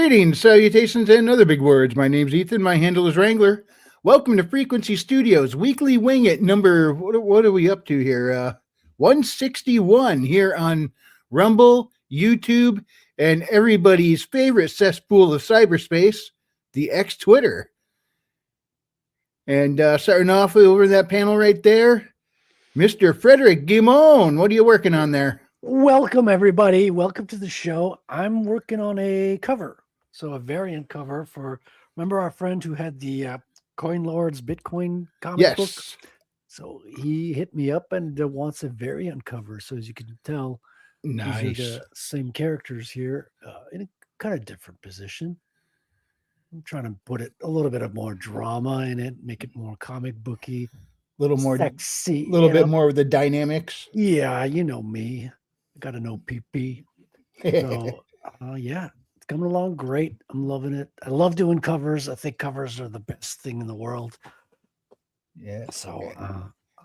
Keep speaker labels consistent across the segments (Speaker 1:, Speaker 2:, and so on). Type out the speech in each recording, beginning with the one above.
Speaker 1: Greetings, salutations, and other big words. My name's Ethan. My handle is Wrangler. Welcome to Frequency Studios Weekly Wing It number. What are we up to here? 161 here on Rumble, YouTube, and everybody's favorite cesspool of cyberspace, the X Twitter. And starting off over that panel right there, Mr. Frederick Guimon. What are you working on there?
Speaker 2: Welcome, everybody. Welcome to the show. I'm working on a cover, so a variant cover for, remember our friend who had the Coin Lords Bitcoin comic book? So he hit me up and wants a variant cover. So as you can tell,
Speaker 1: Nice.
Speaker 2: These are the same characters here in a kind of different position. I'm trying to put it a little bit of more drama in it, make it more comic booky,
Speaker 1: A little more
Speaker 2: sexy,
Speaker 1: a little bit more of the dynamics.
Speaker 2: Yeah, you know me. Got to know PP. So, yeah, it's coming along great. I'm loving it. I love doing covers. I think covers are the best thing in the world.
Speaker 1: Yeah.
Speaker 2: So,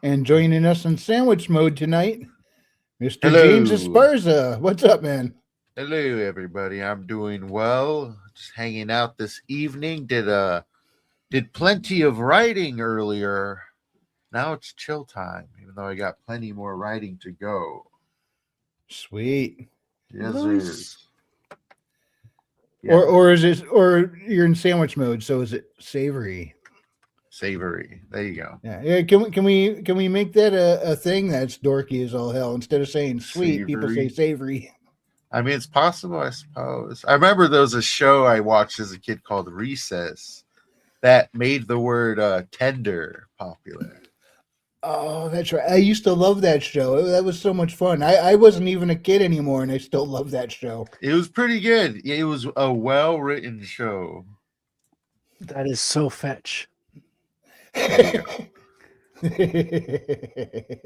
Speaker 1: and joining us in sandwich mode tonight, Mr.
Speaker 3: Hello.
Speaker 1: James Esparza. What's up, man?
Speaker 3: Hello, everybody. I'm doing well. Just hanging out this evening. Did plenty of writing earlier. Now it's chill time, even though I got plenty more writing to go.
Speaker 1: Sweet.
Speaker 3: Yes,
Speaker 2: Nice.
Speaker 1: Yeah. Or is it, or you're in sandwich mode, so is it savory?
Speaker 3: Savory. There you go.
Speaker 1: Yeah. Can we make that a thing that's dorky as all hell? Instead of saying sweet,
Speaker 3: Savory.
Speaker 1: people say savory.
Speaker 3: I mean, it's possible, I suppose. I remember there was a show I watched as a kid called Recess that made the word tender popular.
Speaker 1: Oh, that's right. I used to love that show. That was so much fun. I wasn't even a kid anymore, and I still love that show.
Speaker 3: It was pretty good. It was a well-written show.
Speaker 2: that is so fetch.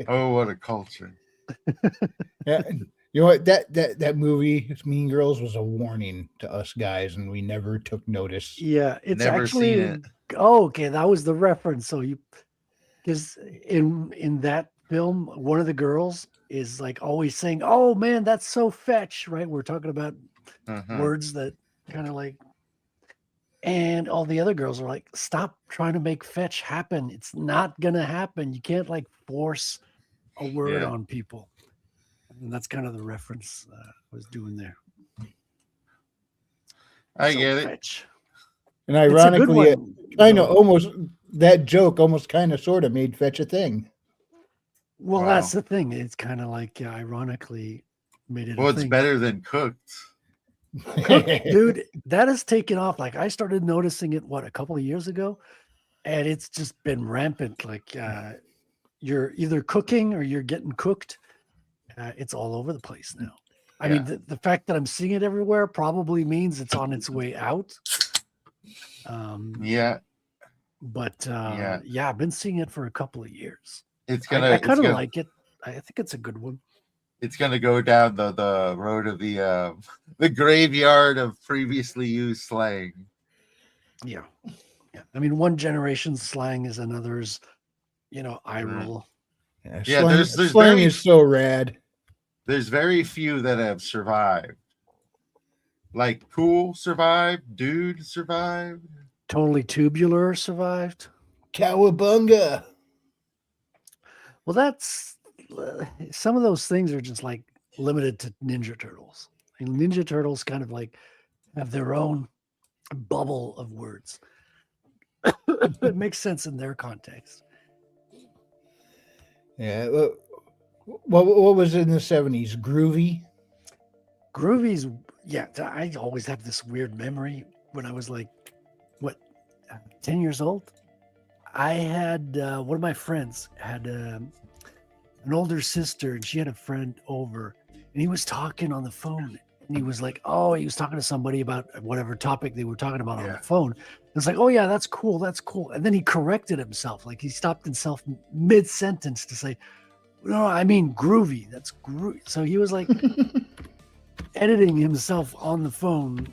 Speaker 3: Oh, what a culture.
Speaker 1: Yeah. You know what? That movie, Mean Girls, was a warning to us guys, and we never took notice.
Speaker 2: Yeah, it's
Speaker 3: Never
Speaker 2: actually.
Speaker 3: seen it.
Speaker 2: Oh, okay, that was the reference. So because in that film, one of the girls is like always saying, "Oh man, that's so fetch," right? We're talking about words that kind of like, and all the other girls are like, "Stop trying to make fetch happen. It's not gonna happen. You can't like force a word on people." And that's kind of the reference I was doing there.
Speaker 3: I get it.
Speaker 2: Fetch.
Speaker 1: And ironically,
Speaker 2: It's a good one,
Speaker 1: kind of
Speaker 2: though.
Speaker 1: almost that joke almost kind of sort of made fetch a thing.
Speaker 2: Well,
Speaker 3: Wow.
Speaker 2: that's the thing. It's kind of like ironically made it.
Speaker 3: Well,
Speaker 2: a
Speaker 3: it's
Speaker 2: thing.
Speaker 3: better than cooked.
Speaker 2: Dude, that has taken off. Like I started noticing it a couple of years ago, and it's just been rampant. Like you're either cooking or you're getting cooked. It's all over the place now. I mean, the fact that I'm seeing it everywhere probably means it's on its way out.
Speaker 3: Yeah.
Speaker 2: But I've been seeing it for a couple of years.
Speaker 3: It's gonna.
Speaker 2: I kind of like it. I think it's a good one.
Speaker 3: It's gonna go down the road of the graveyard of previously used slang.
Speaker 2: Yeah. I mean, one generation's slang is another's, eye roll.
Speaker 1: Yeah, slang is so rad.
Speaker 3: There's very few that have survived. Like cool survived, dude survived.
Speaker 2: Totally tubular survived.
Speaker 1: Cowabunga.
Speaker 2: Well, that's some of those things are just like limited to Ninja Turtles. And Ninja Turtles kind of like have their own bubble of words. It makes sense in their context.
Speaker 1: Yeah. What was in the 70s? Groovy?
Speaker 2: Groovy's, yeah. I always have this weird memory when I was like, 10 years old. I had one of my friends had an older sister, and she had a friend over, and he was talking on the phone, and he was like, he was talking to somebody about whatever topic they were talking about on the phone. It's like, oh yeah, that's cool. And then he corrected himself. Like he stopped himself mid-sentence to say, no, I mean groovy. That's groovy. So he was like editing himself on the phone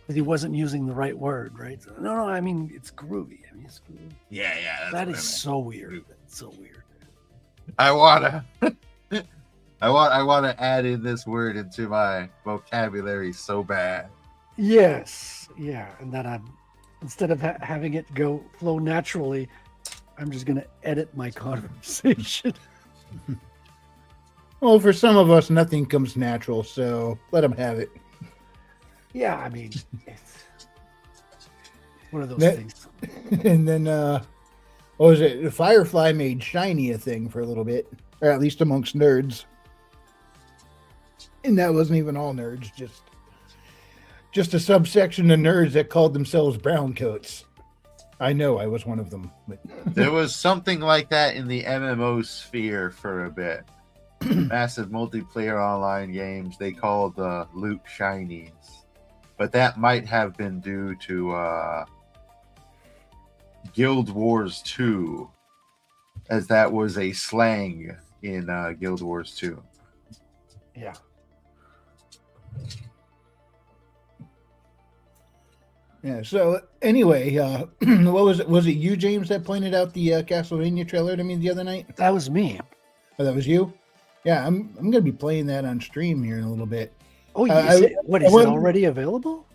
Speaker 2: because he wasn't using the right word, right? So, no, I mean it's groovy. I mean it's groovy.
Speaker 3: Yeah.
Speaker 2: That is so weird. That's so weird.
Speaker 3: I wanna add in this word into my vocabulary so bad.
Speaker 2: Yes. Yeah, and then instead of having it go flow naturally, I'm just gonna edit my conversation.
Speaker 1: Well, for some of us, nothing comes natural, so let them have it.
Speaker 2: Yeah, I mean, it's one of those
Speaker 1: That-
Speaker 2: things.
Speaker 1: And then, what was it? Firefly made shiny a thing for a little bit, or at least amongst nerds. And that wasn't even all nerds, just a subsection of nerds that called themselves brown coats. I know I was one of them. But
Speaker 3: There was something like that in the MMO sphere for a bit. Massive multiplayer online games, they called loot shinies. But that might have been due to Guild Wars 2, as that was a slang in Guild Wars 2.
Speaker 2: Yeah.
Speaker 1: yeah. So anyway, what was it? Was it you, James, that pointed out the Castlevania trailer to me the other night?
Speaker 2: That was me.
Speaker 1: Oh, that was you. Yeah, I'm gonna be playing that on stream here in a little bit.
Speaker 2: Oh, is
Speaker 1: I
Speaker 2: it already available?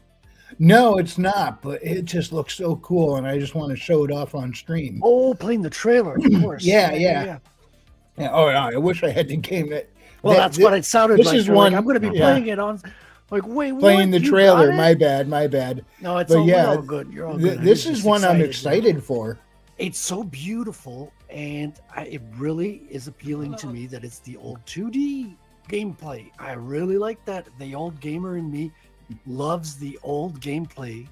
Speaker 1: No, it's not, but it just looks so cool, and I just want to show it off on stream.
Speaker 2: Oh, playing the trailer, of course.
Speaker 1: Yeah. Yeah, oh, yeah, I wish I had the game.
Speaker 2: Well, that's what it sounded
Speaker 1: this
Speaker 2: like.
Speaker 1: is
Speaker 2: You're like,
Speaker 1: one-
Speaker 2: I'm going to be
Speaker 1: yeah.
Speaker 2: playing it on. Like, wait,
Speaker 1: playing
Speaker 2: what?
Speaker 1: the
Speaker 2: You
Speaker 1: trailer.
Speaker 2: got it?
Speaker 1: My bad.
Speaker 2: No, it's
Speaker 1: But
Speaker 2: all,
Speaker 1: yeah,
Speaker 2: we're all good. You're all good.
Speaker 1: This
Speaker 2: I'm
Speaker 1: is
Speaker 2: just
Speaker 1: one I'm
Speaker 2: yeah.
Speaker 1: excited for.
Speaker 2: It's so beautiful, and it really is appealing to me that it's the old 2D gameplay. I really like that. The old gamer in me loves the old gameplay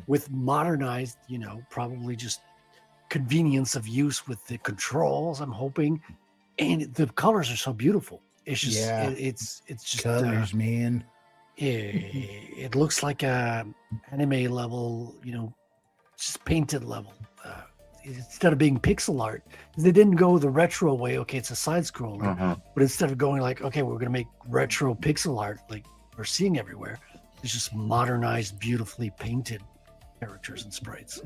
Speaker 2: with modernized, probably just convenience of use with the controls, I'm hoping. And the colors are so beautiful. It's just,
Speaker 1: Yeah.
Speaker 2: it's just,
Speaker 1: Colors, man.
Speaker 2: it looks like a anime level, just painted level. Instead of being pixel art, they didn't go the retro way. Okay, it's a side scroller,
Speaker 3: Uh-huh.
Speaker 2: but instead of going like, okay, we're going to make retro pixel art like we're seeing everywhere, it's just modernized, beautifully painted characters and sprites.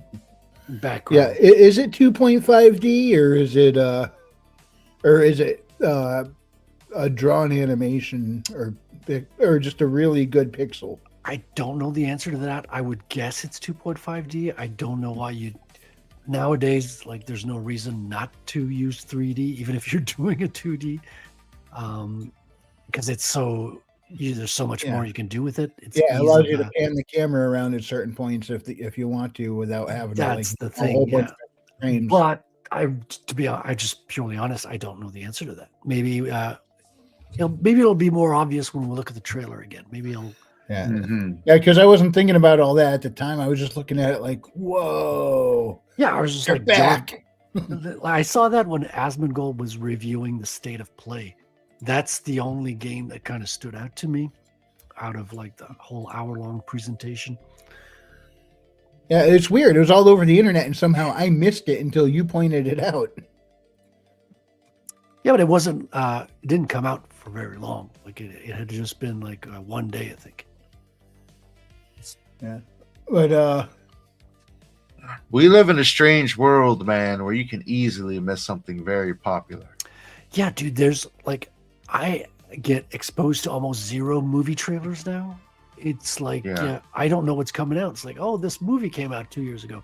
Speaker 2: Background.
Speaker 1: Yeah, is it 2.5D or is it a drawn animation or just a really good pixel?
Speaker 2: I don't know the answer to that. I would guess it's 2.5D. I don't know why you nowadays, like, there's no reason not to use 3D, even if you're doing a 2D, because it's so there's so much more you can do with it. It's
Speaker 1: It allows
Speaker 2: easy
Speaker 1: you to pan the camera around at certain points if you want to without having
Speaker 2: That's
Speaker 1: to
Speaker 2: the
Speaker 1: a
Speaker 2: thing.
Speaker 1: whole bunch
Speaker 2: Yeah.
Speaker 1: of frames.
Speaker 2: But I just purely honest, I don't know the answer to that. Maybe maybe it'll be more obvious when we look at the trailer again. Maybe it'll.
Speaker 1: Yeah,
Speaker 3: Mhm.
Speaker 1: yeah, because I wasn't thinking about all that at the time. I was just looking at it like, whoa,
Speaker 2: Yeah, I was just
Speaker 1: they're
Speaker 2: like,
Speaker 1: back.
Speaker 2: I saw that when Asmongold was reviewing the state of play. That's the only game that kind of stood out to me out of like the whole hour-long presentation.
Speaker 1: Yeah, it's weird. It was all over the internet, and somehow I missed it until you pointed it out.
Speaker 2: Yeah, but it wasn't. It didn't come out for very long. Like it had just been like one day, I think.
Speaker 1: Yeah, but
Speaker 3: We live in a strange world, man, where you can easily miss something very popular.
Speaker 2: Yeah, dude. There's like I get exposed to almost zero movie trailers now. It's like,
Speaker 3: Yeah.
Speaker 2: I don't know what's coming out. It's like, oh, this movie came out 2 years ago.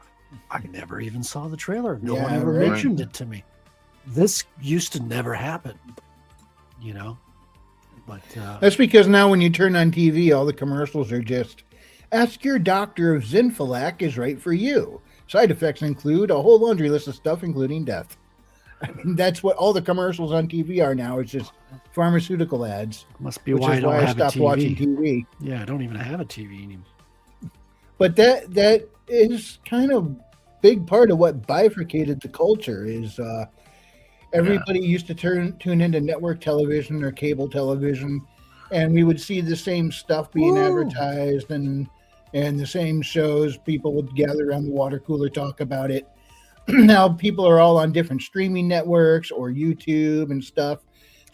Speaker 2: I never even saw the trailer. No one
Speaker 1: Yeah,
Speaker 2: ever
Speaker 1: right.
Speaker 2: mentioned it to me. This used to never happen, But
Speaker 1: that's because now when you turn on TV, all the commercials are just, ask your doctor if Zinfalac is right for you. Side effects include a whole laundry list of stuff, including death. I mean, that's what all the commercials on TV are now. It's just pharmaceutical ads,
Speaker 2: must be
Speaker 1: which
Speaker 2: why I
Speaker 1: is
Speaker 2: don't
Speaker 1: why I
Speaker 2: have a
Speaker 1: stopped watching
Speaker 2: TV.
Speaker 1: TV.
Speaker 2: Yeah, I don't even have a TV anymore.
Speaker 1: But that is kind of big part of what bifurcated the culture is everybody used to tune into network television or cable television, and we would see the same stuff being
Speaker 2: Woo.
Speaker 1: advertised and the same shows. People would gather around the water cooler, talk about it. Now people are all on different streaming networks or YouTube and stuff.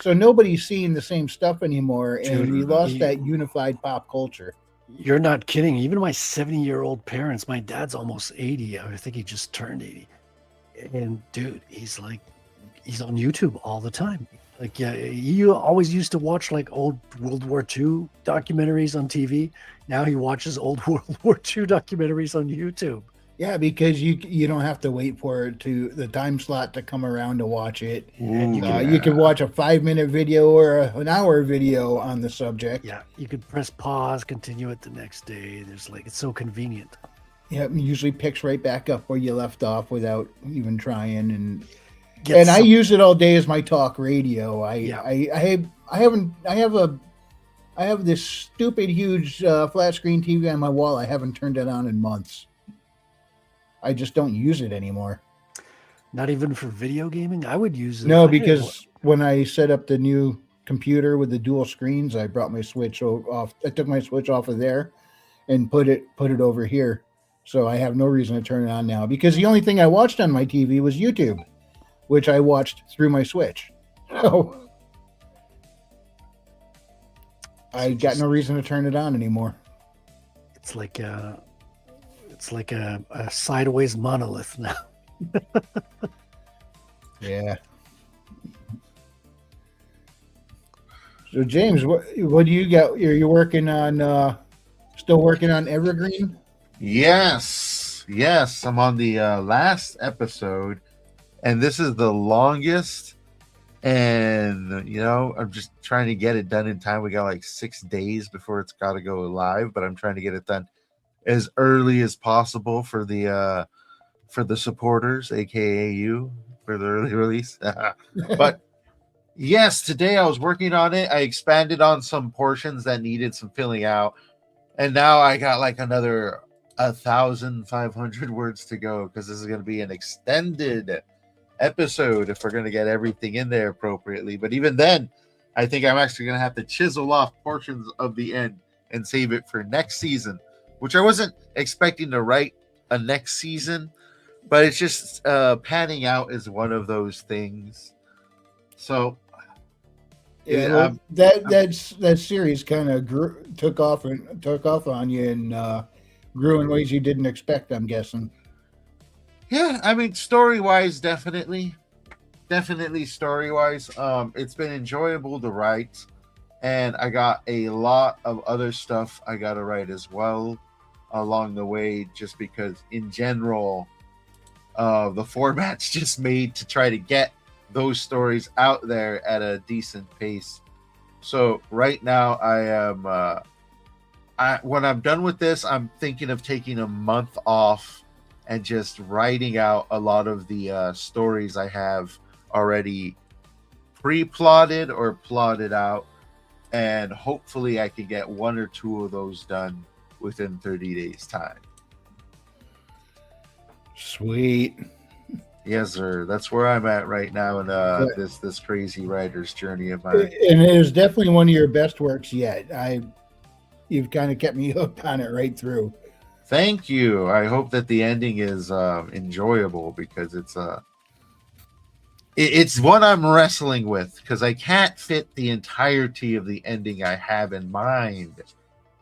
Speaker 1: So nobody's seeing the same stuff anymore, and
Speaker 2: Dude,
Speaker 1: we lost that unified pop culture.
Speaker 2: You're not kidding. Even my 70-year-old parents, my dad's almost 80. I think he just turned 80. And dude, he's on YouTube all the time. Like, yeah, you always used to watch like old World War II documentaries on TV. Now he watches old World War II documentaries on YouTube.
Speaker 1: Yeah, because you don't have to wait for it to the time slot to come around to watch it.
Speaker 2: And you can,
Speaker 1: You can watch a 5-minute video or an hour video on the subject.
Speaker 2: yeah, you could press pause, continue it the next day. There's like, it's so convenient.
Speaker 1: Yeah, it usually picks right back up where you left off without even trying. And
Speaker 2: Get
Speaker 1: I
Speaker 2: some-
Speaker 1: use it all day as my talk radio.
Speaker 2: Yeah.
Speaker 1: I have this stupid huge flat screen TV on my wall. I haven't turned it on in months. I just don't use it anymore.
Speaker 2: Not even for video gaming. I would use it.
Speaker 1: No,
Speaker 2: I didn't
Speaker 1: because when I set up the new computer with the dual screens, I brought my switch off. I took my switch off of there and put it over here. So I have no reason to turn it on now because the only thing I watched on my TV was YouTube, which I watched through my switch. So I got no reason to turn it on anymore.
Speaker 2: It's like a sideways monolith now.
Speaker 1: Yeah. So James, what do you got? You're working on still working on Evergreen?
Speaker 3: Yes, I'm on the last episode, and this is the longest. And I'm just trying to get it done in time. We got like 6 days before it's got to go live, but I'm trying to get it done as early as possible for the supporters, aka you, for the early release. But yes, today I was working on it. I expanded on some portions that needed some filling out, and now I got like another 1,500 words to go because this is going to be an extended episode if we're going to get everything in there appropriately. But even then, I think I'm actually going to have to chisel off portions of the end and save it for next season, which I wasn't expecting to write a next season, but it's just panning out as one of those things. So
Speaker 1: Yeah, that series kind of took off on you and grew in ways you didn't expect, I'm guessing.
Speaker 3: Yeah, I mean, story-wise, definitely story-wise. It's been enjoyable to write, and I got a lot of other stuff I got to write as well along the way, just because in general, the format's just made to try to get those stories out there at a decent pace. So right now I am when I'm done with this, I'm thinking of taking a month off and just writing out a lot of the stories I have already pre-plotted or plotted out, and hopefully I can get 1 or 2 of those done within 30 days time.
Speaker 1: Sweet.
Speaker 3: Yes, sir. That's where I'm at right now in this crazy writer's journey of mine.
Speaker 1: And it is definitely one of your best works yet. You've kind of kept me hooked on it right through.
Speaker 3: Thank you. I hope that the ending is enjoyable because it's what I'm wrestling with because I can't fit the entirety of the ending I have in mind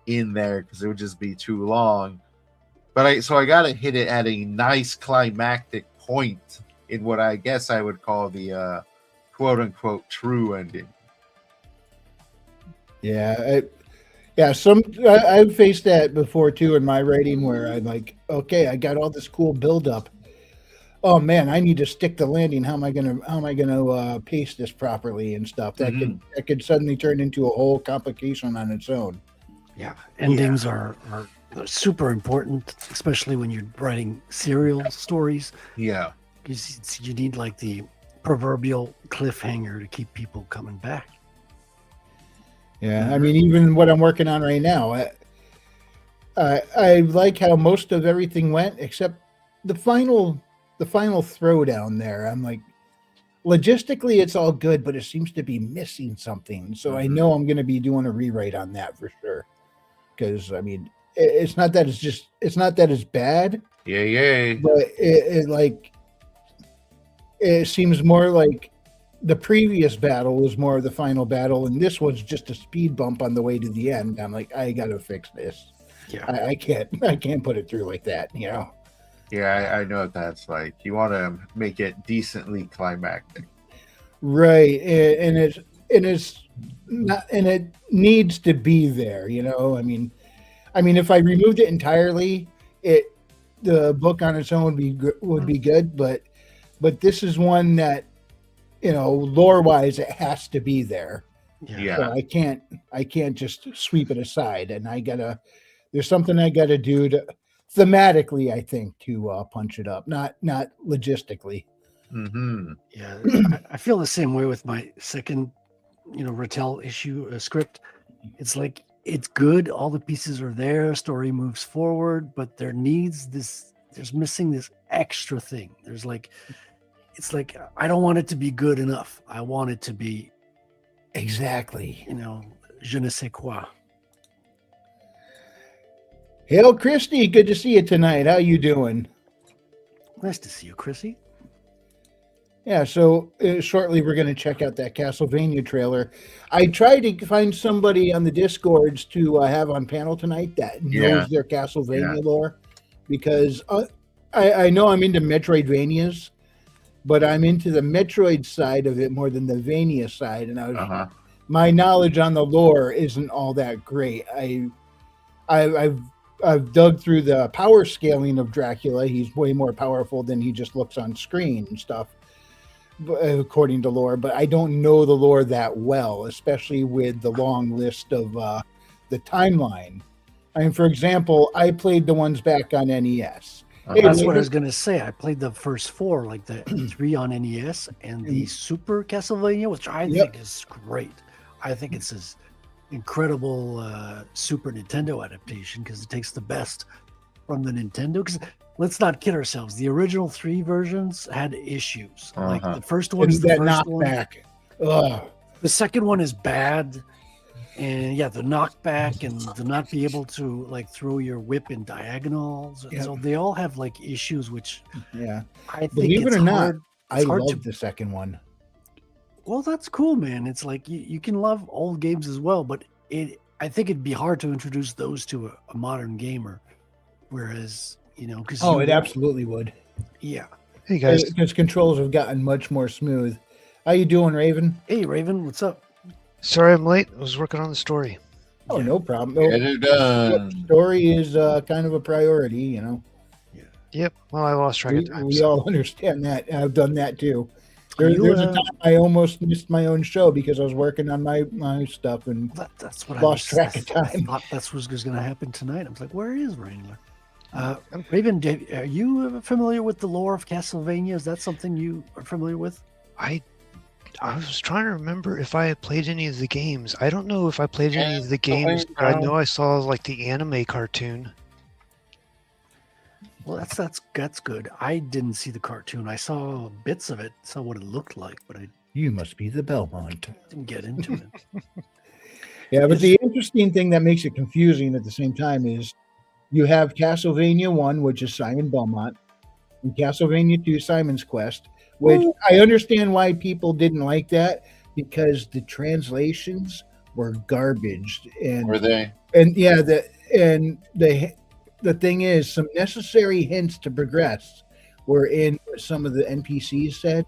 Speaker 3: in there because it would just be too long. But I got to hit it at a nice climactic point in what I guess I would call the quote unquote true ending.
Speaker 1: Yeah. I've faced that before too in my writing where I'm like, okay, I got all this cool buildup. Oh man, I need to stick the landing. How am I gonna pace this properly and stuff? That could suddenly turn into a whole complication on its own.
Speaker 2: Yeah, endings are super important, especially when you're writing serial stories.
Speaker 3: Yeah,
Speaker 2: because you need like the proverbial cliffhanger to keep people coming back.
Speaker 1: Yeah, I mean, even what I'm working on right now, I like how most of everything went except the final throwdown there. I'm like, logistically, it's all good, but it seems to be missing something. So I know I'm going to be doing a rewrite on that for sure. Because I mean, it's not that it's bad.
Speaker 3: Yeah.
Speaker 1: But it seems more like the previous battle was more of the final battle, and this was just a speed bump on the way to the end. I'm like, I got to fix this.
Speaker 2: Yeah,
Speaker 1: I can't put it through like that, you know.
Speaker 3: Yeah, I know what that's like. You want to make it decently climactic.
Speaker 1: Right, and it's not, and it needs to be there. I mean, if I removed it entirely, it the book on its own would be good, but this is one that lore wise it has to be there.
Speaker 3: Yeah.
Speaker 1: So I can't just sweep it aside, and there's something I gotta do to thematically, I think, to punch it up, not logistically.
Speaker 3: Mm-hmm.
Speaker 2: Yeah, I feel the same way with my second, Rattel issue script. It's like it's good, all the pieces are there, story moves forward, but there's missing this extra thing. It's like I don't want it to be good enough. I want it to be,
Speaker 1: Exactly.
Speaker 2: je ne sais quoi.
Speaker 1: Hail, Christy, good to see you tonight. How you doing?
Speaker 2: Nice to see you, Chrissy.
Speaker 1: Yeah, so shortly we're going to check out that Castlevania trailer. I tried to find somebody on the Discords to have on panel tonight that knows
Speaker 3: Yeah.
Speaker 1: their Castlevania lore, because I know I'm into Metroidvanias, but I'm into the Metroid side of it more than the Vania side, and my knowledge on the lore isn't all that great. I've dug through the power scaling of Dracula. He's way more powerful than he just looks on screen and stuff, according to lore, but I don't know the lore that well, especially with the long list of the timeline. I mean, for example, I played the ones back on NES. Hey,
Speaker 2: That's what I
Speaker 1: Raven.
Speaker 2: was gonna say. I played the first four, like the 3 on NES and the Super Castlevania, which I
Speaker 1: Yep.
Speaker 2: think is great. I think it's this incredible Super Nintendo adaptation because it takes the best from the Nintendo. Because let's not kid ourselves, the original 3 versions had issues. Like the first
Speaker 1: And
Speaker 2: one's the
Speaker 1: that
Speaker 2: first one.
Speaker 1: knockback. Ugh.
Speaker 2: The second one is bad. And yeah, the knockback and the not be able to like throw your whip in diagonals. And
Speaker 1: Yep.
Speaker 2: so they all have like issues, which
Speaker 1: Yeah.
Speaker 2: I think
Speaker 1: Believe it
Speaker 2: it's
Speaker 1: or not,
Speaker 2: hard.
Speaker 1: I
Speaker 2: It's hard
Speaker 1: love
Speaker 2: to.
Speaker 1: the second one.
Speaker 2: Well, that's cool, man. It's like you can love old games as well, but I think it'd be hard to introduce those to a modern gamer. Whereas, because
Speaker 1: Oh, it absolutely would.
Speaker 2: yeah.
Speaker 4: Hey guys,
Speaker 1: Because controls have gotten much more smooth. How you doing, Raven?
Speaker 2: Hey, Raven, what's up?
Speaker 4: sorry I'm late. I was working on the story.
Speaker 1: Oh,
Speaker 2: Yeah.
Speaker 1: no problem.
Speaker 3: Get it done.
Speaker 1: Story is kind of a priority,
Speaker 4: Yep. Well, I lost track of time.
Speaker 1: We
Speaker 4: so-
Speaker 1: all understand that. I've done that too.
Speaker 2: Are you,
Speaker 1: There's a time I almost missed my own show because I was working on my stuff, and
Speaker 2: That's what
Speaker 1: Lost track of
Speaker 2: I
Speaker 1: time.
Speaker 2: thought that's what was going to happen tonight. I was like, where is Wrangler? Raven, are you familiar with the lore of Castlevania? Is that something you are familiar with?
Speaker 4: I was trying to remember if I had played any of the games. I don't know if I played any of the games, but I know I saw like the anime cartoon.
Speaker 2: Well, that's good. I didn't see the cartoon. I saw bits of it, saw what it looked like, but I
Speaker 1: you must be the Belmont.
Speaker 2: didn't get into it.
Speaker 1: Yeah, but the interesting thing that makes it confusing at the same time is you have Castlevania 1, which is Simon Belmont, and Castlevania 2, Simon's Quest, which I understand why people didn't like that, because the translations were garbage. And
Speaker 3: Were they?
Speaker 1: and yeah, the thing is, some necessary hints to progress were in what some of the NPCs said,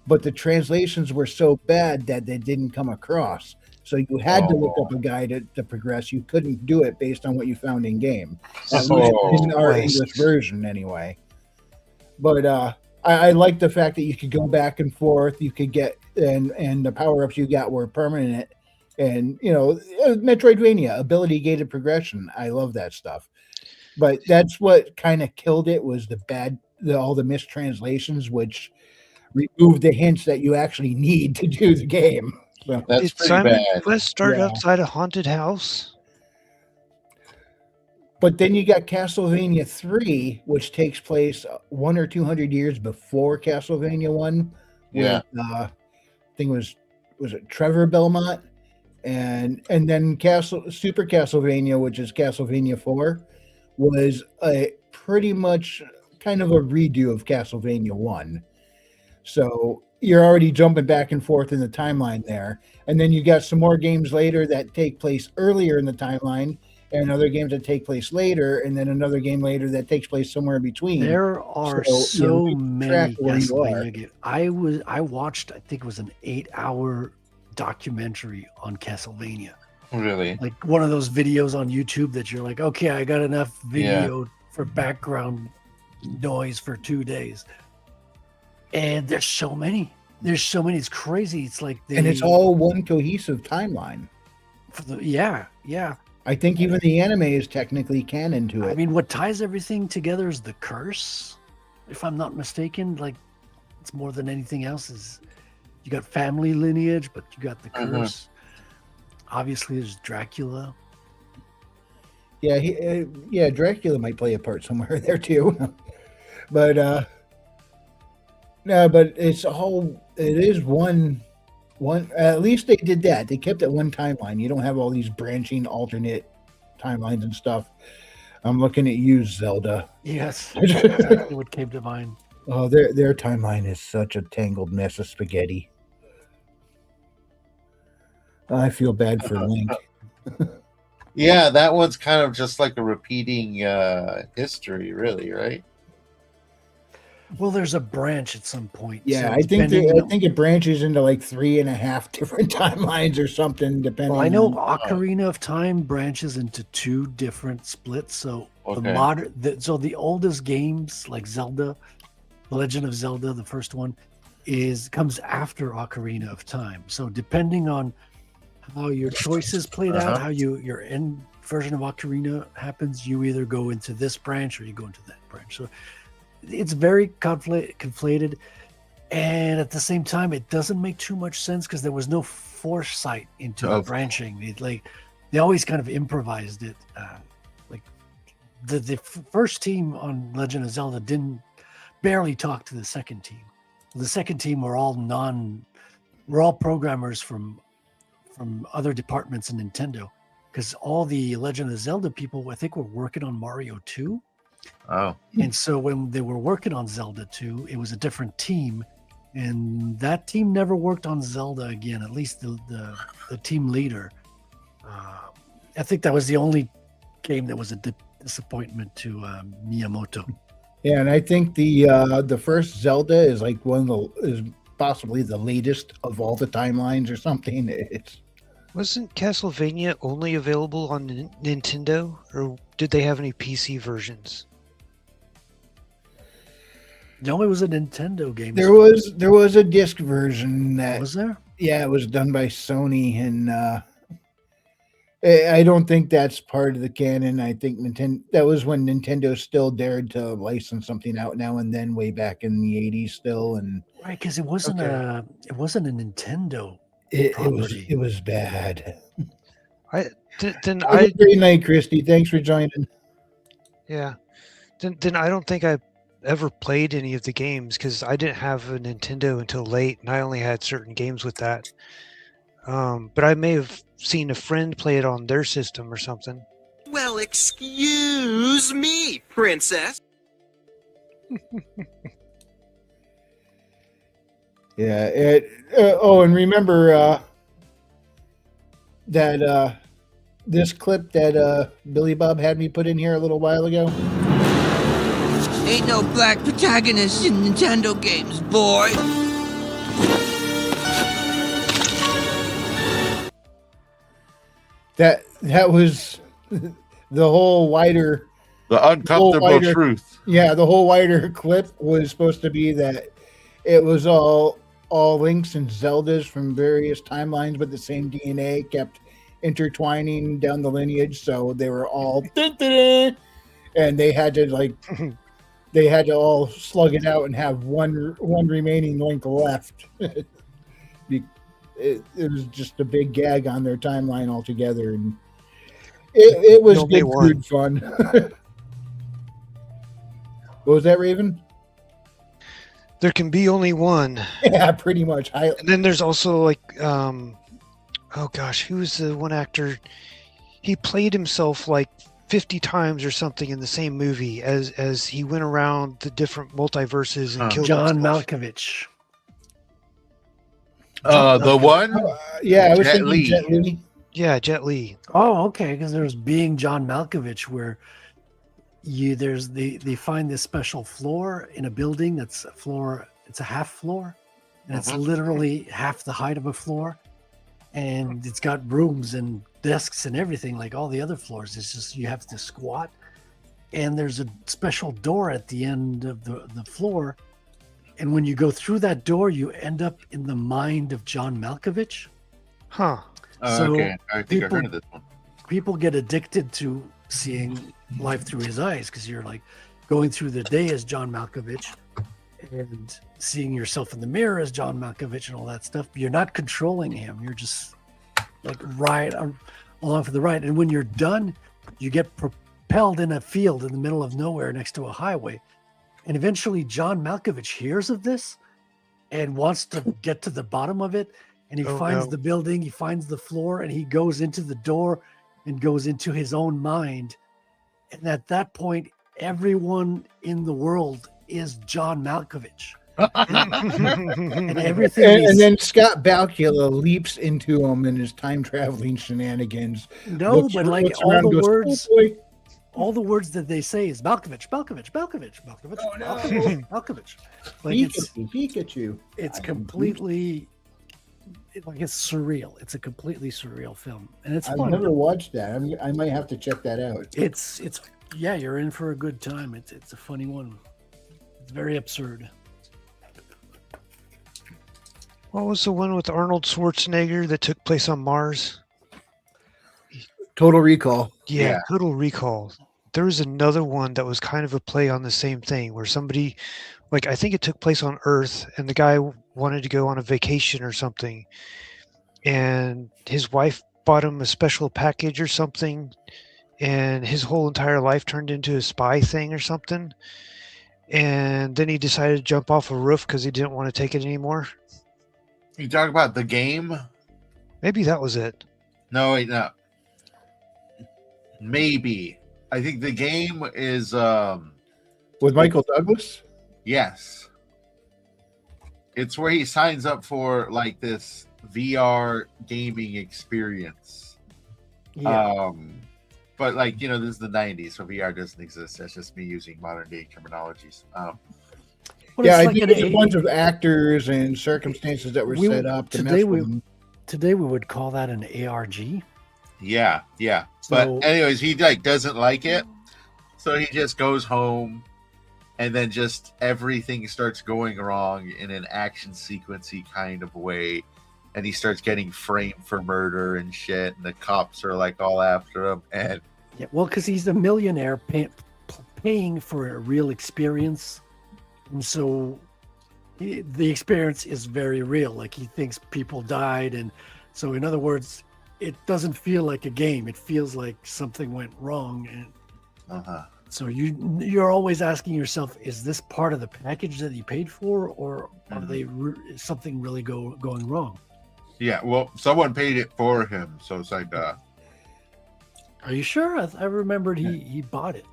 Speaker 1: but the translations were so bad that they didn't come across. So you had to look up a guide to progress. You couldn't do it based on what you found in game, at least in our English version, anyway. But I like the fact that you could go back and forth. You could get and the power ups you got were permanent, and Metroidvania ability gated progression. I love that stuff. But that's what kind of killed it, was all the mistranslations, which removed the hints that you actually need to do the game. So,
Speaker 3: That's
Speaker 4: Did
Speaker 3: pretty
Speaker 4: Simon
Speaker 3: bad.
Speaker 4: Quest start
Speaker 1: Yeah.
Speaker 4: outside a haunted house?
Speaker 1: but then you got Castlevania 3, which takes place 100 or 200 years before Castlevania 1.
Speaker 3: Yeah.
Speaker 1: With, I think was it Trevor Belmont, and then Super Castlevania, which is Castlevania 4, was a pretty much kind of a redo of Castlevania 1. So you're already jumping back and forth in the timeline there. And then you got some more games later that take place earlier in the timeline, and other games that take place later, and then another game later that takes place somewhere in between.
Speaker 2: There are
Speaker 1: So,
Speaker 2: so
Speaker 1: you
Speaker 2: many
Speaker 1: track where you are.
Speaker 2: Castlevania games. I watched, I think it was an 8-hour documentary on Castlevania.
Speaker 3: Really?
Speaker 2: Like one of those videos on YouTube that you're like, okay, I got enough video for background noise for 2 days. And there's so many. It's crazy. It's like
Speaker 1: And it's all one cohesive timeline.
Speaker 2: Yeah.
Speaker 1: I think even the anime is technically canon to it.
Speaker 2: I mean, what ties everything together is the curse, if I'm not mistaken. Like, it's more than anything else. Is you got family lineage, but you got the curse. Obviously, there's Dracula.
Speaker 1: Yeah, Dracula might play a part somewhere there too. But no, but it is one. At least they did that. They kept it one timeline. You don't have all these branching alternate timelines and stuff. I'm looking at you, Zelda.
Speaker 2: Yes, that's exactly what came to mind.
Speaker 1: Oh, their timeline is such a tangled mess of spaghetti. I feel bad for Link.
Speaker 3: Yeah, that one's kind of just like a repeating history, really, right?
Speaker 2: Well, there's a branch at some point.
Speaker 1: Yeah,
Speaker 2: so
Speaker 1: I think
Speaker 2: depending-
Speaker 1: I think it branches into like 3.5 different timelines or something, depending.
Speaker 2: Well, I know
Speaker 1: on-
Speaker 2: Ocarina of Time branches into 2 different splits. So
Speaker 3: Okay.
Speaker 2: the oldest games like Zelda, The Legend of Zelda, the first one, comes after Ocarina of Time. So depending on how your choices played out, how your end version of Ocarina happens, you either go into this branch or you go into that branch. So it's very conflated, and at the same time, it doesn't make too much sense because there was no foresight into the branching. They always kind of improvised it. Like the first team on Legend of Zelda barely talk to the second team. The second team were all programmers from other departments in Nintendo, because all the Legend of Zelda people, I think, were working on Mario 2.
Speaker 3: Oh.
Speaker 2: And so when they were working on Zelda 2, it was a different team, and that team never worked on Zelda again, at least the team leader. I think that was the only game that was a disappointment to Miyamoto.
Speaker 1: Yeah, and I think the first Zelda is like is possibly the latest of all the timelines or something.
Speaker 4: Wasn't Castlevania only available on Nintendo, or did they have any PC versions?
Speaker 2: No, it was a Nintendo game.
Speaker 1: There was a disc version that
Speaker 2: Was there?
Speaker 1: Yeah, it was done by Sony, and I don't think that's part of the canon. I think that was when Nintendo still dared to license something out now and then, way back in the 80s still, and
Speaker 2: Right, because it wasn't a Nintendo.
Speaker 1: it was bad.
Speaker 2: Uh-huh.
Speaker 4: Then
Speaker 1: Have a great night, Christy. Thanks for joining.
Speaker 4: Yeah. Then I don't think I ever played any of the games because I didn't have a Nintendo until late, and I only had certain games with that. But I may have seen a friend play it on their system or something.
Speaker 5: Well, excuse me, princess.
Speaker 1: Yeah. And remember that this clip that Billy Bob had me put in here a little while ago.
Speaker 6: Ain't no black protagonists in Nintendo games, boy.
Speaker 1: That was the whole wider.
Speaker 3: The uncomfortable truth.
Speaker 1: Yeah, the whole wider clip was supposed to be that it was all Links and Zeldas from various timelines, but the same DNA kept intertwining down the lineage, so they were all and they had to all slug it out and have one remaining Link left. It was just a big gag on their timeline altogether, and it was good fun. What was that, Raven?
Speaker 4: There can be only one.
Speaker 1: Yeah, pretty much.
Speaker 4: And then there's also like, oh gosh, who was the one actor? He played himself like 50 times or something in the same movie as he went around the different multiverses and killed
Speaker 2: John
Speaker 4: himself.
Speaker 2: Malkovich.
Speaker 3: The one?
Speaker 1: Yeah, I was
Speaker 3: Jet
Speaker 1: thinking
Speaker 3: Li.
Speaker 1: Jet Li.
Speaker 4: Yeah, Jet Li.
Speaker 2: Oh, okay. Because there's Being John Malkovich, where they find this special floor in a building that's a floor. It's a half floor, and it's literally half the height of a floor, and it's got rooms and desks and everything like all the other floors. It's just you have to squat, and there's a special door at the end of the floor, and when you go through that door, you end up in the mind of John Malkovich.
Speaker 4: Huh.
Speaker 2: So
Speaker 3: Okay, I think I heard of this one.
Speaker 2: people get addicted to seeing life through his eyes because you're like going through the day as John Malkovich and seeing yourself in the mirror as John Malkovich and all that stuff. But you're not controlling him. You're just like along for the ride. And when you're done, you get propelled in a field in the middle of nowhere next to a highway. And eventually John Malkovich hears of this and wants to get to the bottom of it. And he finds the building, he finds the floor, and he goes into the door and goes into his own mind. And at that point, everyone in the world is John Malkovich. And everything
Speaker 1: And then Scott Bakula leaps into him in his time traveling shenanigans.
Speaker 2: but like
Speaker 1: looks around and goes, "Oh, boy."
Speaker 2: all the words that they say is Malkovich.
Speaker 1: Oh, no.
Speaker 2: Malkovich. Like
Speaker 1: Pikachu.
Speaker 2: it's completely like it's surreal. It's a completely surreal film, and it's
Speaker 1: I've
Speaker 2: fun.
Speaker 1: never watched that. I might have to check that out.
Speaker 2: It's yeah, you're in for a good time. It's a funny one. It's very absurd.
Speaker 4: What was the one with Arnold Schwarzenegger that took place on Mars?
Speaker 1: Total Recall.
Speaker 4: Yeah, Total Recall. There was another one that was kind of a play on the same thing where somebody, like, I think it took place on Earth and the guy wanted to go on a vacation or something. And his wife bought him a special package or something. And his whole entire life turned into a spy thing or something. And then he decided to jump off a roof because he didn't want to take it anymore.
Speaker 3: You talk about The Game?
Speaker 4: Maybe that was it.
Speaker 3: No, wait, no. Maybe. I think The Game is
Speaker 1: With Michael Douglas?
Speaker 3: yes. It's where he signs up for like this VR gaming experience.
Speaker 2: Yeah.
Speaker 3: But like, this is the 90s, so VR doesn't exist. That's just me using modern day terminologies.
Speaker 2: But
Speaker 1: Yeah,
Speaker 2: it's
Speaker 1: I think
Speaker 2: an
Speaker 1: it's a bunch of actors and circumstances that were set up to mess with them.
Speaker 2: Today we would call that an ARG.
Speaker 3: Yeah.
Speaker 2: So-
Speaker 3: But anyways, he like doesn't like it. So he just goes home and then just everything starts going wrong in an action sequency kind of way. And he starts getting framed for murder and shit. And the cops are like all after him. And
Speaker 2: Yeah, well, because he's a millionaire paying for a real experience. And so the experience is very real. Like he thinks people died. And so, in other words, it doesn't feel like a game. It feels like something went wrong. And so you're always asking yourself, is this part of the package that you paid for? Or are they is something really going wrong?
Speaker 3: yeah, well, someone paid it for him. So it's like,
Speaker 2: Are you sure? I remembered he bought it.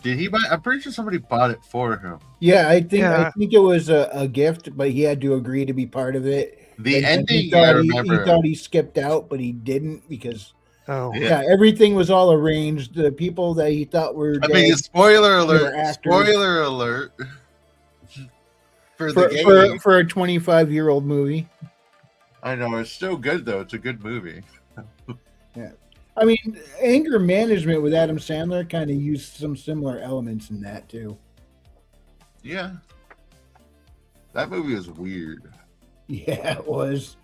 Speaker 3: did he buy? I'm pretty sure somebody bought it for him.
Speaker 1: Yeah, I think
Speaker 4: Yeah.
Speaker 1: it was a gift, but he had to agree to be part of it.
Speaker 3: The
Speaker 1: And
Speaker 3: ending,
Speaker 1: he thought
Speaker 3: I
Speaker 1: he
Speaker 3: remember.
Speaker 1: thought he skipped out, but he didn't because
Speaker 4: Oh,
Speaker 3: Yeah.
Speaker 1: everything was all arranged. The people that he thought were
Speaker 3: I
Speaker 1: dead
Speaker 3: mean, spoiler
Speaker 1: they were
Speaker 3: alert!
Speaker 1: actors.
Speaker 3: Spoiler alert! For the game,
Speaker 1: for a 25-year-old movie.
Speaker 3: I know it's still good though. It's a good movie.
Speaker 1: I mean, anger management with Adam Sandler kind of used some similar elements in that too.
Speaker 3: Yeah, that movie is weird.
Speaker 1: Yeah, it was.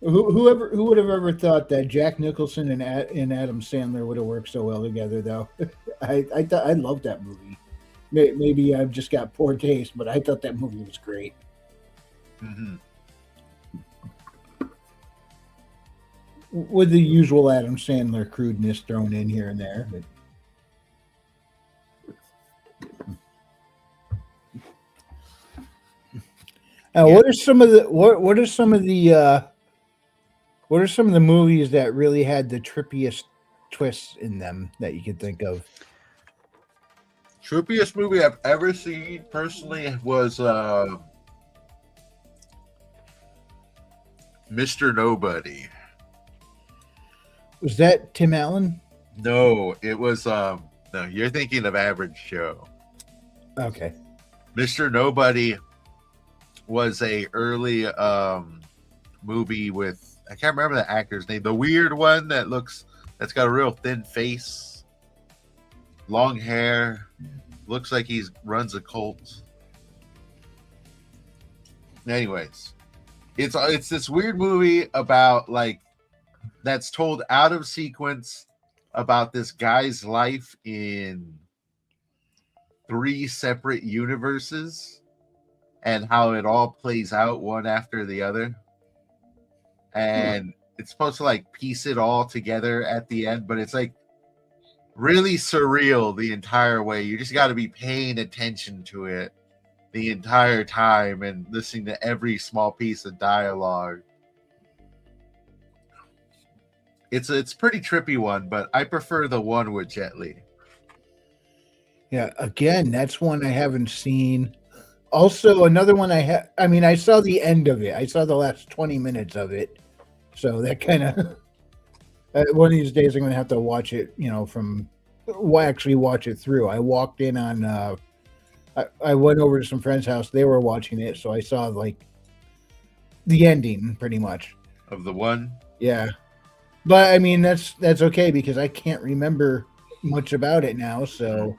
Speaker 1: Who would have ever thought that Jack Nicholson and Adam Sandler would have worked so well together? Though, I thought I loved that movie. Maybe I've just got poor taste, but I thought that movie was great.
Speaker 3: Mm-hmm.
Speaker 1: With the usual Adam Sandler crudeness thrown in here and there. But... what are some of the what are some of the movies that really had the trippiest twists in them that you could think of?
Speaker 3: Trippiest movie I've ever seen personally was Mr. Nobody.
Speaker 1: Was that Tim Allen?
Speaker 3: No, it was no, you're thinking of Average Joe.
Speaker 1: Okay.
Speaker 3: Mr. Nobody was a early movie with, I can't remember the actor's name, the weird one that's got a real thin face, long hair, looks like he runs a cult. Anyways, it's this weird movie about like that's told out of sequence about this guy's life in 3 separate universes and how it all plays out one after the other. And it's supposed to like piece it all together at the end, but it's like really surreal the entire way. You just got to be paying attention to it the entire time and listening to every small piece of dialogue. It's a pretty trippy one, but I prefer the one with Jet Li.
Speaker 1: Yeah, again, that's one I haven't seen. Also, another one I saw the end of it. I saw the last 20 minutes of it. So that kind of one of these days I'm going to have to watch it, actually watch it through. I walked in on I went over to some friend's house. They were watching it, so I saw like the ending pretty much
Speaker 3: Of the one?
Speaker 1: Yeah. But I mean that's okay because I can't remember much about it now, so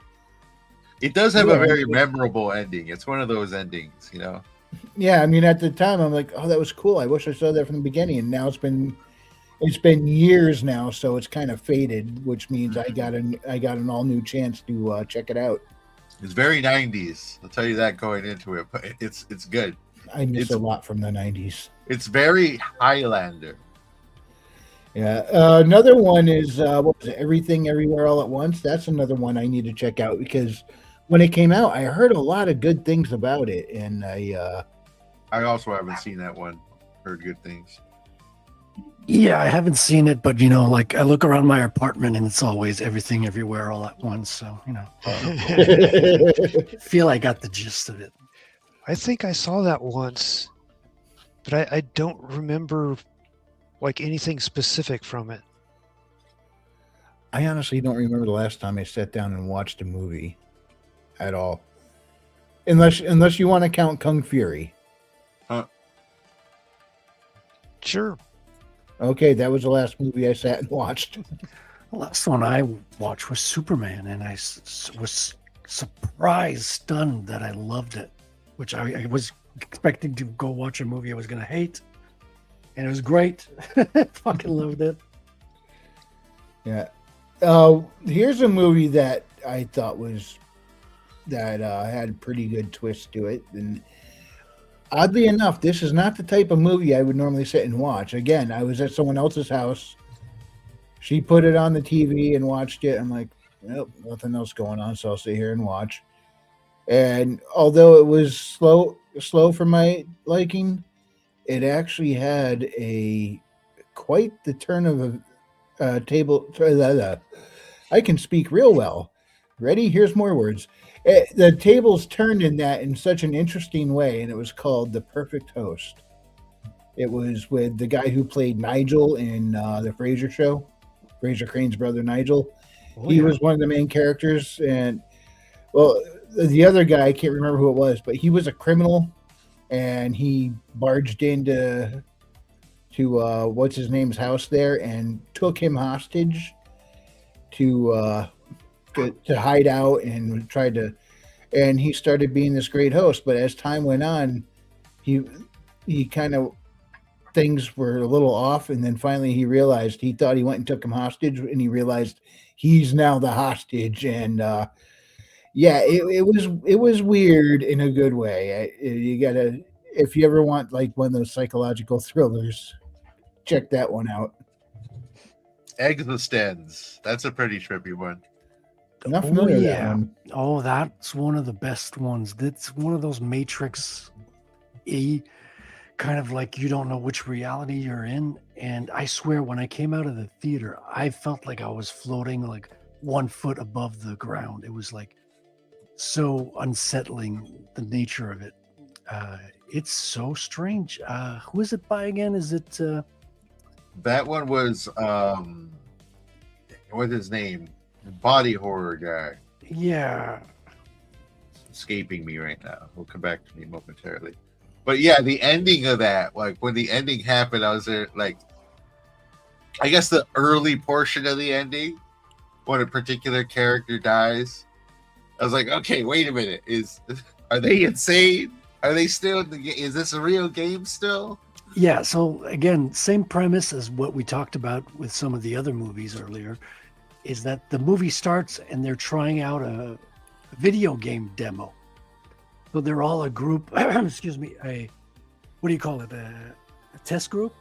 Speaker 3: It does have a very memorable ending. It's one of those endings,
Speaker 1: yeah, I mean at the time I'm like, oh, that was cool. I wish I saw that from the beginning. And now it's been years now, so it's kind of faded, which means I got an all new chance to check it out.
Speaker 3: It's very 90s. I'll tell you that going into it, but it's good.
Speaker 1: I miss a lot from the 90s.
Speaker 3: It's very Highlander.
Speaker 1: Yeah. Another one is what was it? Everything Everywhere All at Once. That's another one I need to check out because when it came out, I heard a lot of good things about it, and I
Speaker 3: also haven't seen that one. Heard good things.
Speaker 2: Yeah, I haven't seen it, but like I look around my apartment and it's always Everything Everywhere All at Once. So feel I got the gist of it.
Speaker 4: I think I saw that once, but I don't remember like anything specific from it.
Speaker 1: I honestly don't remember the last time I sat down and watched a movie at all. Unless you want to count Kung Fury.
Speaker 4: Sure.
Speaker 1: Okay, that was the last movie I sat and watched.
Speaker 2: The last one I watched was Superman, and I was surprised, stunned that I loved it, which I was expecting to go watch a movie I was going to hate, and it was great. Fucking loved it.
Speaker 1: Yeah. Here's a movie that I thought had a pretty good twist to it, and oddly enough, this is not the type of movie I would normally sit and watch. Again, I was at someone else's house. She put it on the TV and watched it. I'm like, nope, nothing else going on, so I'll sit here and watch. And although it was slow for my liking, it actually had quite the turn of a table. I can speak real well. Ready? Here's more words. The tables turned in such an interesting way, and it was called The Perfect Host. It was with the guy who played Nigel in the Frasier show, Frasier Crane's brother Nigel. He was one of the main characters, and the other guy, I can't remember who it was, but he was a criminal, and he barged into what's his name's house there and took him hostage to hide out and and he started being this great host. But as time went on, he kind of, things were a little off. And then finally he realized, he thought he went and took him hostage, and he realized he's now the hostage. And it was weird in a good way. You gotta, if you ever want like one of those psychological thrillers, check that one out.
Speaker 3: Existence. That's a pretty trippy one.
Speaker 1: Not familiar with that one.
Speaker 2: Oh, that's one of the best ones. That's one of those Matrix kind of like you don't know which reality you're in. And I swear, when I came out of the theater, I felt like I was floating like 1 foot above the ground. It was like so unsettling, the nature of it. It's so strange. Who is it by again? Is it
Speaker 3: that one was what's his name? Body horror guy.
Speaker 2: Yeah.
Speaker 3: It's escaping me right now. We'll come back to me momentarily. But yeah, the ending of that, like when the ending happened, I was there, like, I guess the early portion of the ending, when a particular character dies. I was like, okay, wait a minute. Are they insane? Are they still in the game? Is this a real game still?
Speaker 2: Yeah, so again, same premise as what we talked about with some of the other movies earlier, is that the movie starts and they're trying out a video game demo. So they're all a group, excuse me, what do you call it? A test group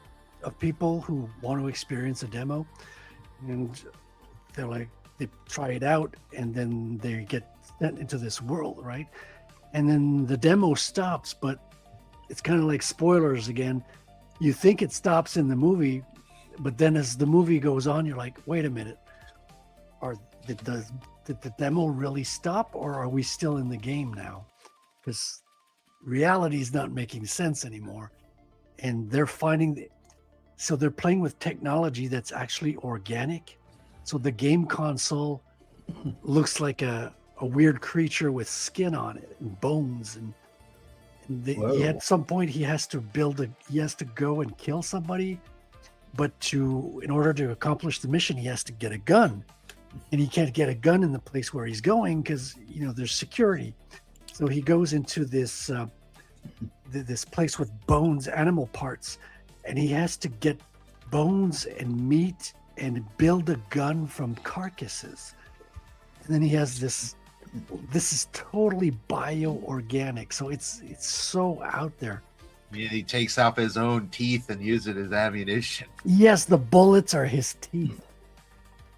Speaker 2: of people who want to experience a demo. And they're like, they try it out and then they get sent into this world, right? And then the demo stops, but it's kind of like spoilers again. You think it stops in the movie, but then as the movie goes on, you're like, wait a minute. Did the demo really stop, or are we still in the game now? Because reality is not making sense anymore. And they're so they're playing with technology that's actually organic. So the game console looks like a weird creature with skin on it and bones, and at some point he has to go and kill somebody, but in order to accomplish the mission, he has to get a gun, and he can't get a gun in the place where he's going because there's security. So he goes into this this place with bones, animal parts, and he has to get bones and meat and build a gun from carcasses. And then he has this is totally bio-organic, so it's so out there.
Speaker 3: Yeah, he takes off his own teeth and uses it as ammunition.
Speaker 2: Yes, the bullets are his teeth.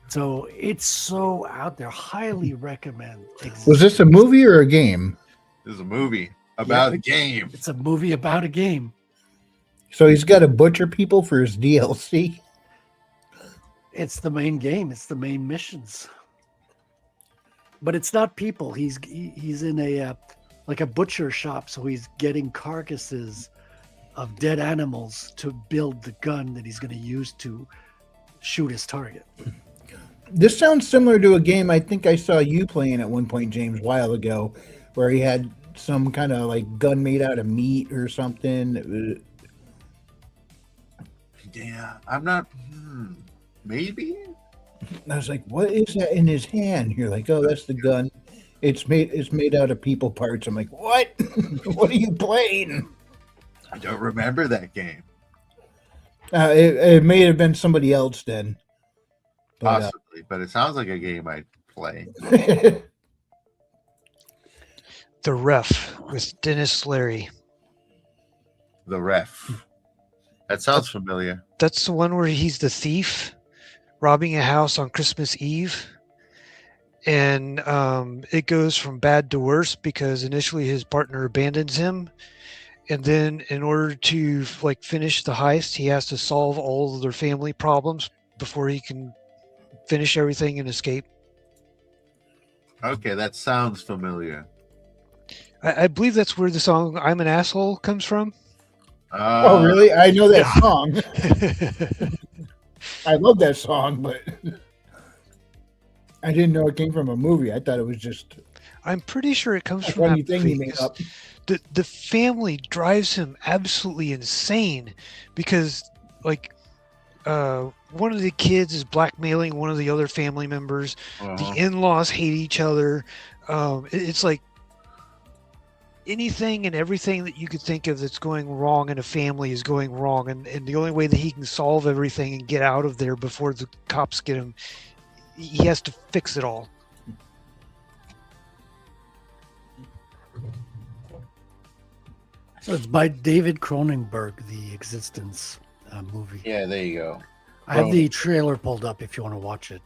Speaker 2: So it's so out there. Highly recommend.
Speaker 1: Was this a movie or a game?
Speaker 3: This is a movie about a game.
Speaker 2: It's a movie about a game.
Speaker 1: So he's got to butcher people for his DLC?
Speaker 2: It's the main game. It's the main missions. But it's not people. He's in a like a butcher shop, so he's getting carcasses of dead animals to build the gun that he's going to use to shoot his target.
Speaker 1: This sounds similar to a game I think I saw you playing at one point, James, a while ago, where he had some kind of like gun made out of meat or something.
Speaker 3: Yeah, I'm not. Maybe.
Speaker 1: I was like, "What is that in his hand?" You're like, "Oh, that's the gun. It's made out of people parts." I'm like, "What? What are you playing?"
Speaker 3: I don't remember that game.
Speaker 1: It may have been somebody else then.
Speaker 3: Possibly, but it sounds like a game I'd play.
Speaker 4: The Ref with Dennis Leary.
Speaker 3: The Ref. That sounds familiar.
Speaker 4: That's the one where he's the thief robbing a house on Christmas Eve. And it goes from bad to worse because initially his partner abandons him. And then in order to finish the heist, he has to solve all of their family problems before he can finish everything and escape.
Speaker 3: Okay, that sounds familiar.
Speaker 4: I believe that's where the song "I'm an Asshole" comes from.
Speaker 1: Oh, really? I know that song. I love that song, but I didn't know it came from a movie. I thought it was just.
Speaker 4: I'm pretty sure it comes from
Speaker 1: funny
Speaker 4: that
Speaker 1: thing
Speaker 4: movie.
Speaker 1: he made up.
Speaker 4: The family drives him absolutely insane because one of the kids is blackmailing one of the other family members. The in-laws hate each other. It's like anything and everything that you could think of that's going wrong in a family is going wrong, and the only way that he can solve everything and get out of there before the cops get him, he has to fix it all.
Speaker 2: So it's by David Cronenberg, The Existence movie.
Speaker 3: Yeah, there you go.
Speaker 2: I have the trailer pulled up if you want to watch it.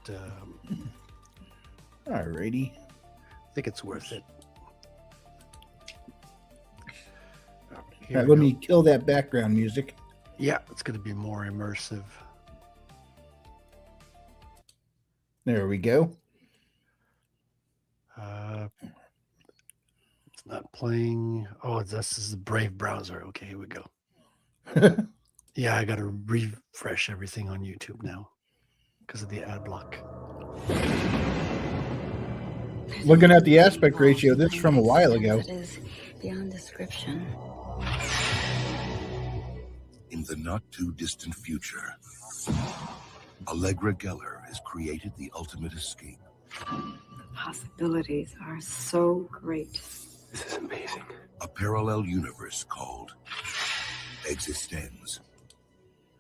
Speaker 1: Alrighty.
Speaker 2: I think it's worth it.
Speaker 1: All right, let me kill that background music.
Speaker 2: Yeah, it's going to be more immersive.
Speaker 1: There we go.
Speaker 2: It's not playing. Oh, this is the Brave browser. Okay, here we go. Yeah, I got to refresh everything on YouTube now because of the ad block.
Speaker 1: Looking at the aspect ratio, this is from a while ago.
Speaker 7: It is beyond description.
Speaker 8: In the not-too-distant future, Allegra Geller has created the ultimate escape.
Speaker 7: Possibilities are so great.
Speaker 9: This is amazing.
Speaker 8: A parallel universe called Existenz.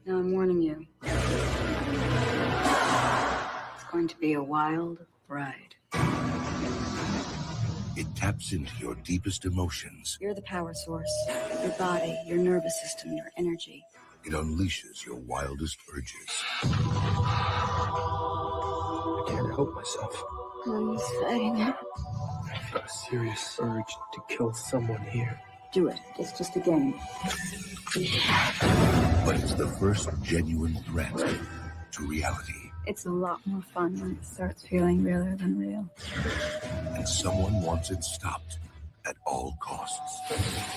Speaker 7: Now I'm warning you. It's going to be a wild ride.
Speaker 8: It taps into your deepest emotions.
Speaker 7: You're the power source. Your body, your nervous system, your energy.
Speaker 8: It unleashes your wildest urges.
Speaker 9: I can't help myself.
Speaker 7: I'm fighting it.
Speaker 9: I've got a serious urge to kill someone here.
Speaker 7: Do it. It's just a game.
Speaker 8: But it's the first genuine threat to reality.
Speaker 7: It's a lot more fun when it starts feeling realer than real.
Speaker 8: And someone wants it stopped at all costs.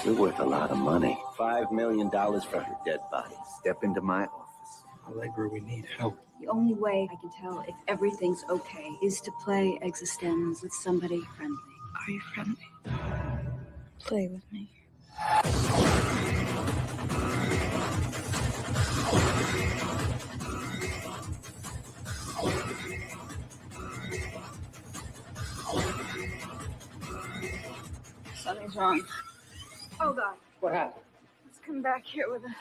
Speaker 10: You're worth a lot of money. $5 million for your dead body. Step into my office.
Speaker 9: Allegra, we need help.
Speaker 7: The only way I can tell if everything's okay is to play Existenz with somebody friendly. Are you friendly? Play with me. Something's wrong. Oh, God.
Speaker 9: What happened?
Speaker 7: Let's come back here with us.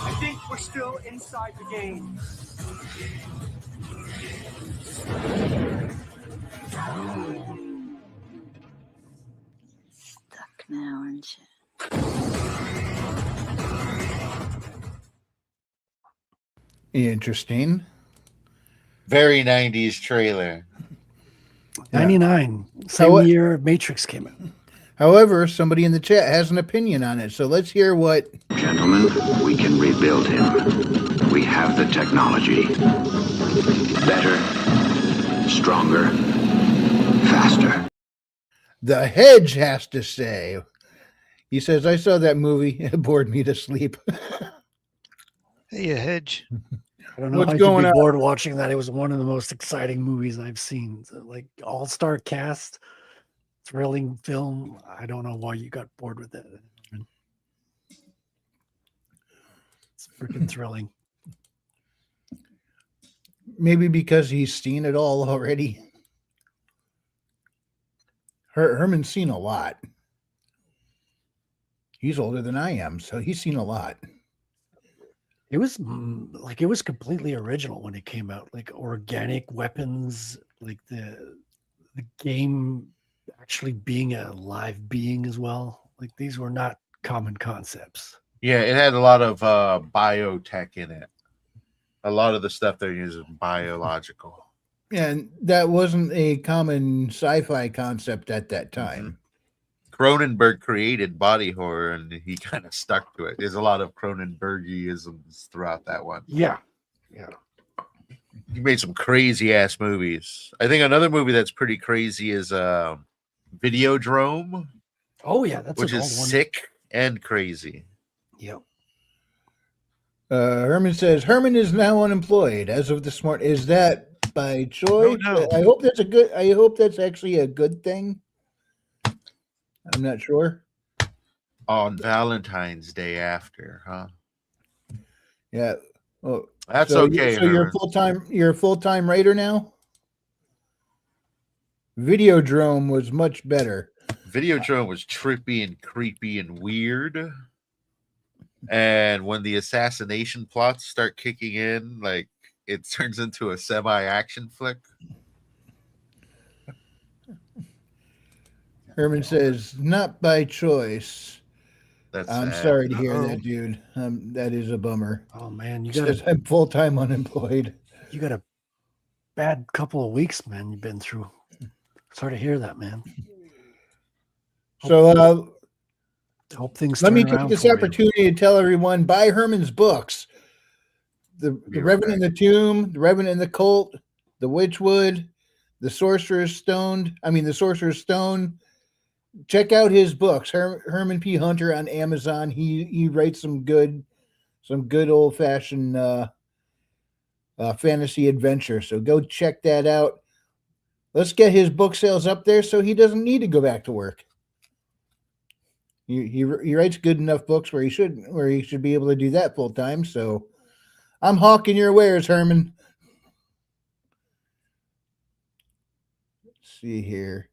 Speaker 9: I think we're still inside the game.
Speaker 7: Stuck now, aren't you?
Speaker 1: Interesting.
Speaker 3: Very 90s trailer.
Speaker 2: 99,
Speaker 1: So
Speaker 2: same
Speaker 1: what-
Speaker 2: year Matrix came out.
Speaker 1: However, somebody in the chat has an opinion on it, so let's hear what.
Speaker 11: Gentlemen, we can rebuild him. We have the technology. Better, stronger, faster.
Speaker 1: The Hedge has to say. He says, I saw that movie. It bored me to sleep.
Speaker 4: Hey, a hedge.
Speaker 2: I don't know
Speaker 1: What's
Speaker 2: how you
Speaker 1: going
Speaker 2: could
Speaker 1: on?
Speaker 2: be bored watching that. It was one of the most exciting movies I've seen. So, like all-star cast, thrilling film. I don't know why you got bored with it. It's freaking thrilling.
Speaker 1: Maybe because he's seen it all already. Herman's seen a lot. He's older than I am, so he's seen a lot.
Speaker 2: It was it was completely original when it came out. Like organic weapons, like the game actually being a live being as well. Like these were not common concepts.
Speaker 3: Yeah, it had a lot of biotech in it. A lot of the stuff they're using biological.
Speaker 1: And that wasn't a common sci-fi concept at that time.
Speaker 3: Cronenberg created body horror, and he kind of stuck to it. There's a lot of Cronenbergisms throughout that one.
Speaker 2: Yeah.
Speaker 3: He made some crazy ass movies. I think another movie that's pretty crazy is Videodrome.
Speaker 2: Oh yeah, that's
Speaker 3: which
Speaker 2: an
Speaker 3: is
Speaker 2: old one.
Speaker 3: sick and crazy.
Speaker 2: Yep.
Speaker 1: Herman says Herman is now unemployed as of this morning. Is that by choice?
Speaker 4: no.
Speaker 1: I hope that's I hope that's actually a good thing. I'm not sure.
Speaker 3: On Valentine's Day after, huh?
Speaker 1: Yeah. Oh,
Speaker 3: That's
Speaker 1: so
Speaker 3: okay.
Speaker 1: So you're a full-time writer now? Videodrome was much better.
Speaker 3: Videodrome was trippy and creepy and weird. And when the assassination plots start kicking in, like it turns into a semi-action flick.
Speaker 1: Herman says, not by choice.
Speaker 3: That's
Speaker 1: I'm
Speaker 3: sad.
Speaker 1: sorry to hear that, dude. That is a bummer.
Speaker 2: Oh man,
Speaker 1: He says, I'm full-time unemployed.
Speaker 2: You got a bad couple of weeks, man. You've been through. Sorry to hear that, man.
Speaker 1: So
Speaker 2: hope things.
Speaker 1: let me
Speaker 2: turn
Speaker 1: take
Speaker 2: around
Speaker 1: this
Speaker 2: for you.
Speaker 1: opportunity to tell everyone, buy Herman's books. The Revenant in the Tomb, The Revenant in the Cult, The Witchwood, The Sorcerer's Stone. Check out his books, Herman P. Hunter on Amazon. He writes some good some good old fashioned fantasy adventure. So go check that out. Let's get his book sales up there so he doesn't need to go back to work. He writes good enough books where he should be able to do that full time. So I'm hawking your wares, Herman. Let's see here.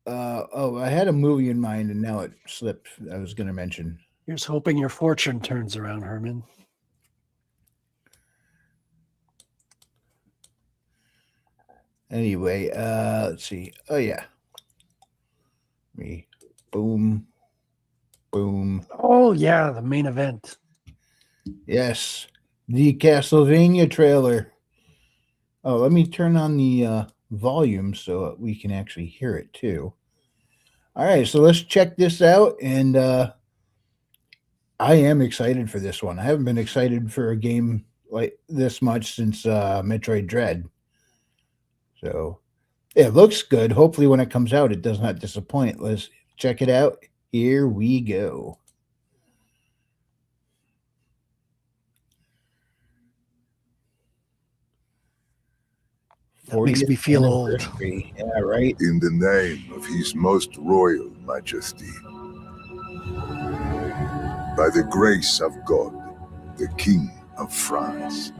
Speaker 1: I had a movie in mind and now it slipped. I was going to mention.
Speaker 2: Here's hoping your fortune turns around, Herman.
Speaker 1: Anyway, let's see. Oh yeah. Boom. Boom.
Speaker 2: Oh yeah, the main event.
Speaker 1: Yes. The Castlevania trailer. Oh, let me turn on the volume so we can actually hear it too. All right, so let's check this out. And I am excited for this one. I haven't been excited for a game like this much since Metroid Dread. So it looks good. Hopefully when it comes out, it does not disappoint. Let's check it out. Here we go.
Speaker 2: That makes me feel old.
Speaker 1: Yeah, right.
Speaker 8: In the name of His Most Royal Majesty, by the grace of God, the King of France.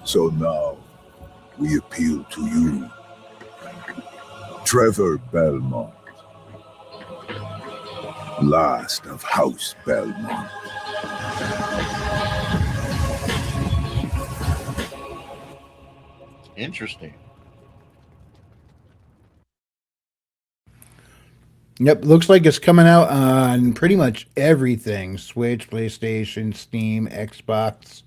Speaker 8: So now, we appeal to you, Trevor Belmont, last of House Belmont.
Speaker 3: Interesting.
Speaker 1: Yep, looks like it's coming out on pretty much everything. Switch, PlayStation, Steam, Xbox.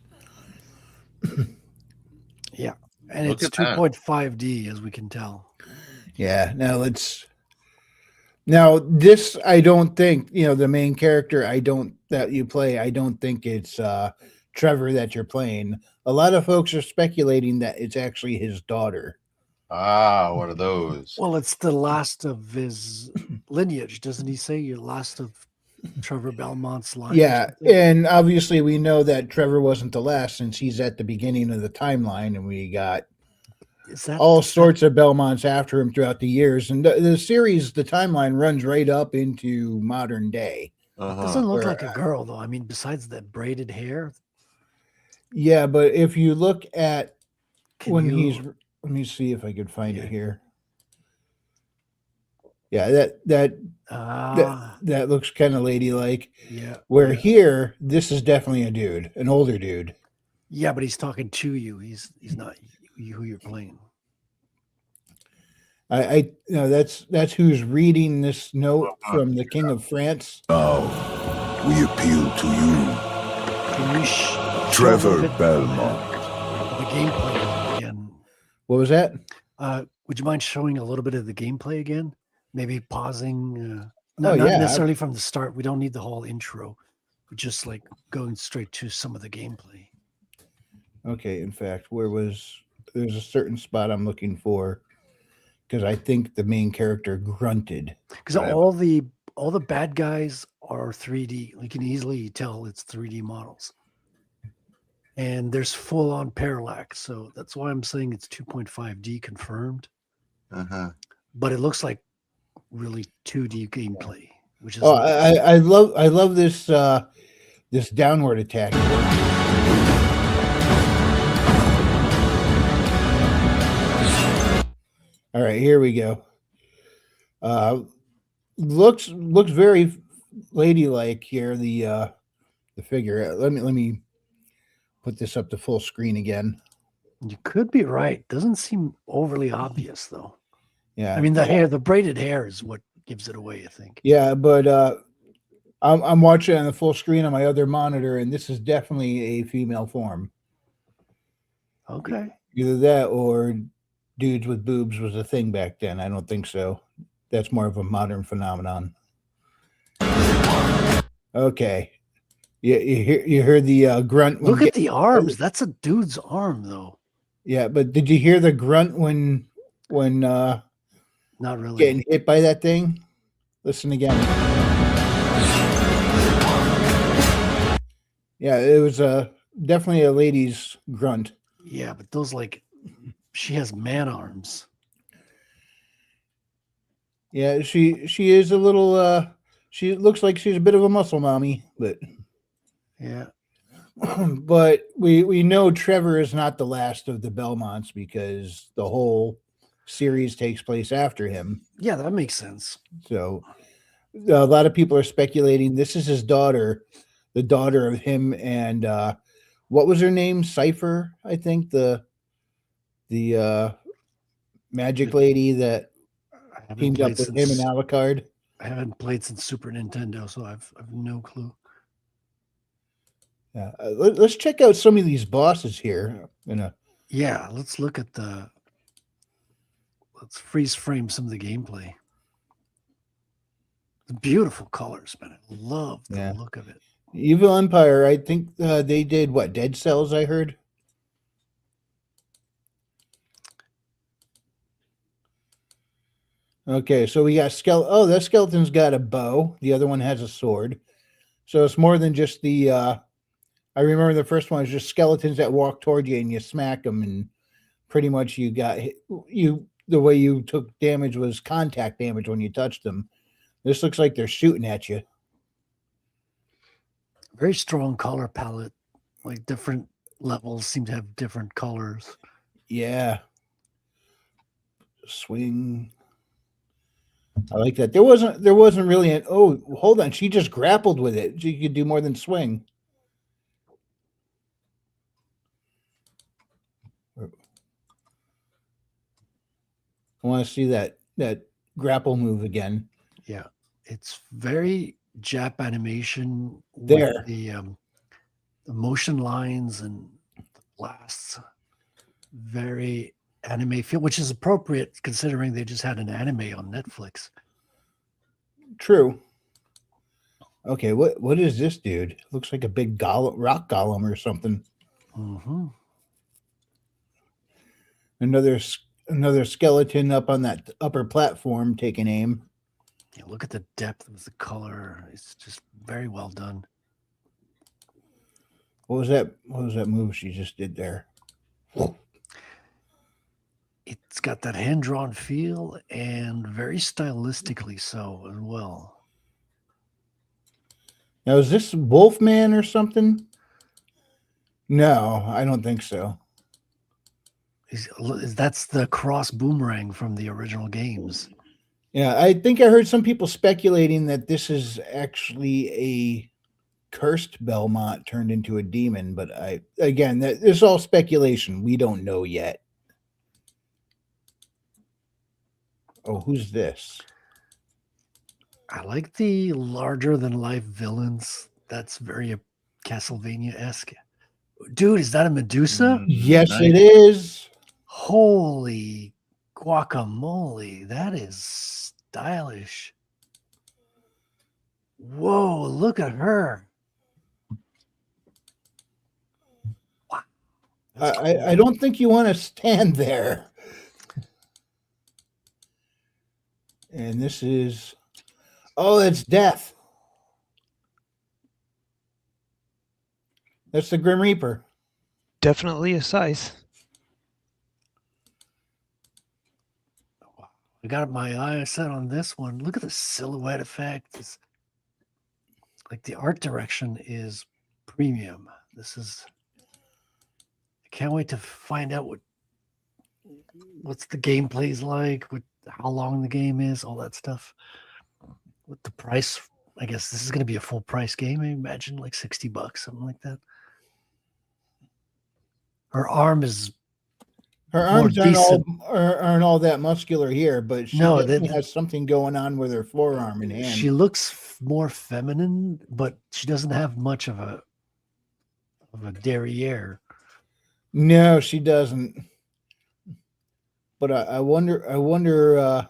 Speaker 2: Yeah, and
Speaker 3: Look
Speaker 2: it's
Speaker 3: at that.
Speaker 2: 2.5D as we can tell.
Speaker 1: Yeah, now this I don't think, the main character that you play, I don't think it's Trevor that you're playing. A lot of folks are speculating that it's actually his daughter.
Speaker 3: Ah, what are those?
Speaker 2: Well, it's the last of his lineage, doesn't he say? You're last of Trevor Belmont's line.
Speaker 1: Yeah, and obviously we know that Trevor wasn't the last since he's at the beginning of the timeline, and we got all sorts of Belmonts after him throughout the years. And the series, the timeline runs right up into modern day.
Speaker 2: Doesn't look like a girl, though. I mean, besides that braided hair.
Speaker 1: Yeah, but if you look at let me see if I could find it here. Yeah, that looks kind of ladylike.
Speaker 2: Yeah.
Speaker 1: Where here, this is definitely a dude, an older dude.
Speaker 2: Yeah, but he's talking to you. He's not who you're playing.
Speaker 1: I that's who's reading this note from the King of France.
Speaker 8: Now, we appeal to you,
Speaker 2: Can you
Speaker 8: Trevor Belmont.
Speaker 2: The gameplay again.
Speaker 1: What was that?
Speaker 2: Would you mind showing a little bit of the gameplay again? Maybe pausing.
Speaker 1: Oh,
Speaker 2: Not
Speaker 1: yeah.
Speaker 2: necessarily from the start. We don't need the whole intro. But just like going straight to some of the gameplay.
Speaker 1: Okay, in fact, there's a certain spot I'm looking for because I think the main character grunted.
Speaker 2: Because all the bad guys are 3D. You can easily tell it's 3D models. And there's full on parallax. So that's why I'm saying it's 2.5D confirmed. But it looks like really 2D gameplay, which is
Speaker 1: I love this this downward attack. All right, here we go. looks very ladylike here. The figure. Let me put this up to full screen again.
Speaker 2: You could be right. Doesn't seem overly obvious though.
Speaker 1: Yeah.
Speaker 2: I mean, the braided hair is what gives it away, I think.
Speaker 1: Yeah, but I'm watching on the full screen on my other monitor, and this is definitely a female form.
Speaker 2: Okay.
Speaker 1: Either that or dudes with boobs was a thing back then. I don't think so. That's more of a modern phenomenon. Okay. You heard the grunt.
Speaker 2: Look at the arms. That's a dude's arm, though.
Speaker 1: Yeah, but did you hear the grunt when
Speaker 2: not really
Speaker 1: getting hit by that thing? Listen again. Yeah, it was definitely a lady's grunt.
Speaker 2: Yeah, but those she has man arms.
Speaker 1: Yeah, she is a little she looks like she's a bit of a muscle mommy, but
Speaker 2: yeah.
Speaker 1: But we know Trevor is not the last of the Belmonts because the whole series takes place after him.
Speaker 2: Yeah, that makes sense.
Speaker 1: So a lot of people are speculating this is his daughter, the daughter of him and what was her name? Cypher, I think, the magic lady that teamed up with him and Alucard.
Speaker 2: I haven't played since Super Nintendo, so I've no clue.
Speaker 1: Yeah, let's check out some of these bosses here.
Speaker 2: Yeah, let's look at let's freeze frame some of the gameplay. The beautiful colors, man. I love the look of it.
Speaker 1: Evil Empire, I think they did what? Dead Cells, I heard. Okay, so we got Oh, that skeleton's got a bow. The other one has a sword. So it's more than just the. I remember the first one was just skeletons that walk toward you and you smack them, and pretty much you got you. The way you took damage was contact damage when you touched them. This looks like they're shooting at you.
Speaker 2: Very strong color palette. Like different levels seem to have different colors.
Speaker 1: Yeah. Swing. I like that. There wasn't really an oh, hold on. She just grappled with it. She could do more than swing. I want to see that grapple move again.
Speaker 2: Yeah. It's very Jap animation
Speaker 1: there.
Speaker 2: With the motion lines and blasts. Very anime feel, which is appropriate considering they just had an anime on Netflix.
Speaker 1: True. Okay, what is this dude? Looks like a big rock golem or something.
Speaker 2: Mm-hmm.
Speaker 1: Another skeleton up on that upper platform taking aim.
Speaker 2: Yeah, look at the depth of the color. It's just very well done.
Speaker 1: What was that move she just did there?
Speaker 2: It's got that hand-drawn feel and very stylistically so as well.
Speaker 1: Now, is this Wolfman or something? No, I don't think so.
Speaker 2: That's the cross boomerang from the original games.
Speaker 1: Yeah, I think I heard some people speculating that this is actually a cursed Belmont turned into a demon, but it's all speculation. We don't know yet. Oh, who's this?
Speaker 2: I like the larger than life villains. That's very Castlevania-esque. Dude, is that a Medusa?
Speaker 1: Yes, nice. It is.
Speaker 2: Holy guacamole. That is stylish. Whoa, look at her. Wow.
Speaker 1: I don't think you want to stand there. And this is, oh, it's Death. That's the Grim Reaper.
Speaker 4: Definitely a size.
Speaker 2: I got my eye set on this one. Look at the silhouette effect. It's like the art direction is premium. I can't wait to find out what's the gameplay's like, how long the game is, all that stuff. with the price, I guess this is going to be a full price game. I imagine like $60, something like that. Her arm is
Speaker 1: Her
Speaker 2: more
Speaker 1: arms aren't
Speaker 2: decent.
Speaker 1: aren't all that muscular here, but she
Speaker 2: No,
Speaker 1: definitely has something going on with her forearm and hand.
Speaker 2: She looks more feminine, but she doesn't have much of a derriere.
Speaker 1: No, she doesn't. But I wonder.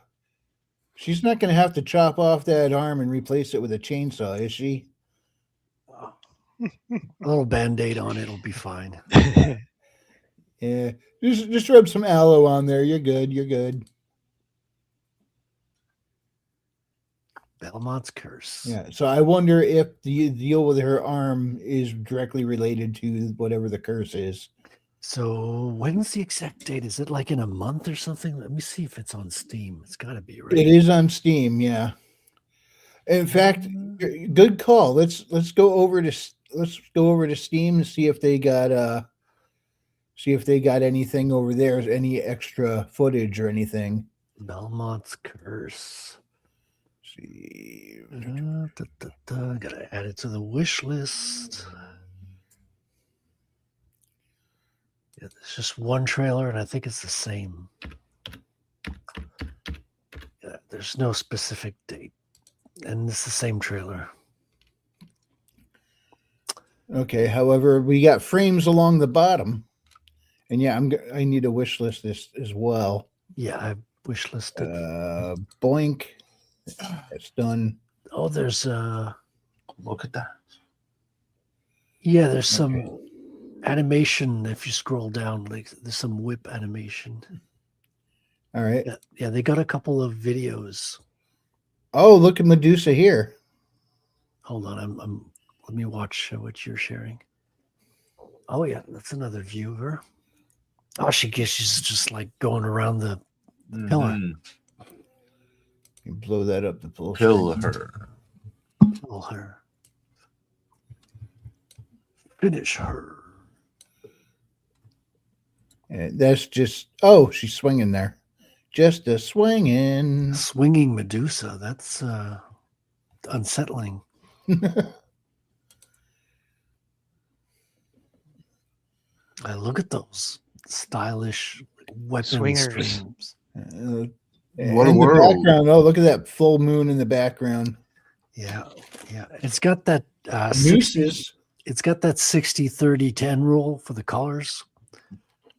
Speaker 1: She's not going to have to chop off that arm and replace it with a chainsaw, is she?
Speaker 2: A little Band-Aid on it will be fine.
Speaker 1: Yeah, just rub some aloe on there. You're good. You're good.
Speaker 2: Belmont's curse.
Speaker 1: Yeah. So I wonder if the deal with her arm is directly related to whatever the curse is.
Speaker 2: So when's the exact date? Is it like in a month or something? Let me see if it's on Steam. It's got to be, right?
Speaker 1: It is on Steam. Yeah. In fact, good call. Let's go over to Steam and see if they got anything over there, any extra footage or anything.
Speaker 2: Belmont's curse.
Speaker 1: Let's see.
Speaker 2: Gotta add it to the wish list. Yeah, there's just one trailer, and I think it's the same. Yeah, there's no specific date, and it's the same trailer.
Speaker 1: Okay. However, we got frames along the bottom, and yeah, I need a wish list this as well.
Speaker 2: Yeah, I wish listed.
Speaker 1: Boink. It's done.
Speaker 2: Oh, there's
Speaker 3: Look at that.
Speaker 2: yeah, there's some animation. If you scroll down, like there's some whip animation.
Speaker 1: All right.
Speaker 2: Yeah, they got a couple of videos.
Speaker 1: Oh, look at Medusa here.
Speaker 2: Hold on, let me watch what you're sharing. Oh yeah, that's another view of her. Oh, she's just like going around the pillar.
Speaker 1: You blow that up the full
Speaker 3: Kill
Speaker 1: screen.
Speaker 3: her.
Speaker 2: Kill her. Finish her.
Speaker 1: And that's just she's swinging there. Just a swinging.
Speaker 2: Swinging Medusa. That's unsettling. Look at those stylish weapon
Speaker 4: Swingers.
Speaker 2: streams.
Speaker 3: What a
Speaker 1: in
Speaker 3: world.
Speaker 1: the background. Oh, look at that full moon in the background.
Speaker 2: Yeah. It's got that
Speaker 1: Nooses.
Speaker 2: it's got that 60-30-10 rule for the colors.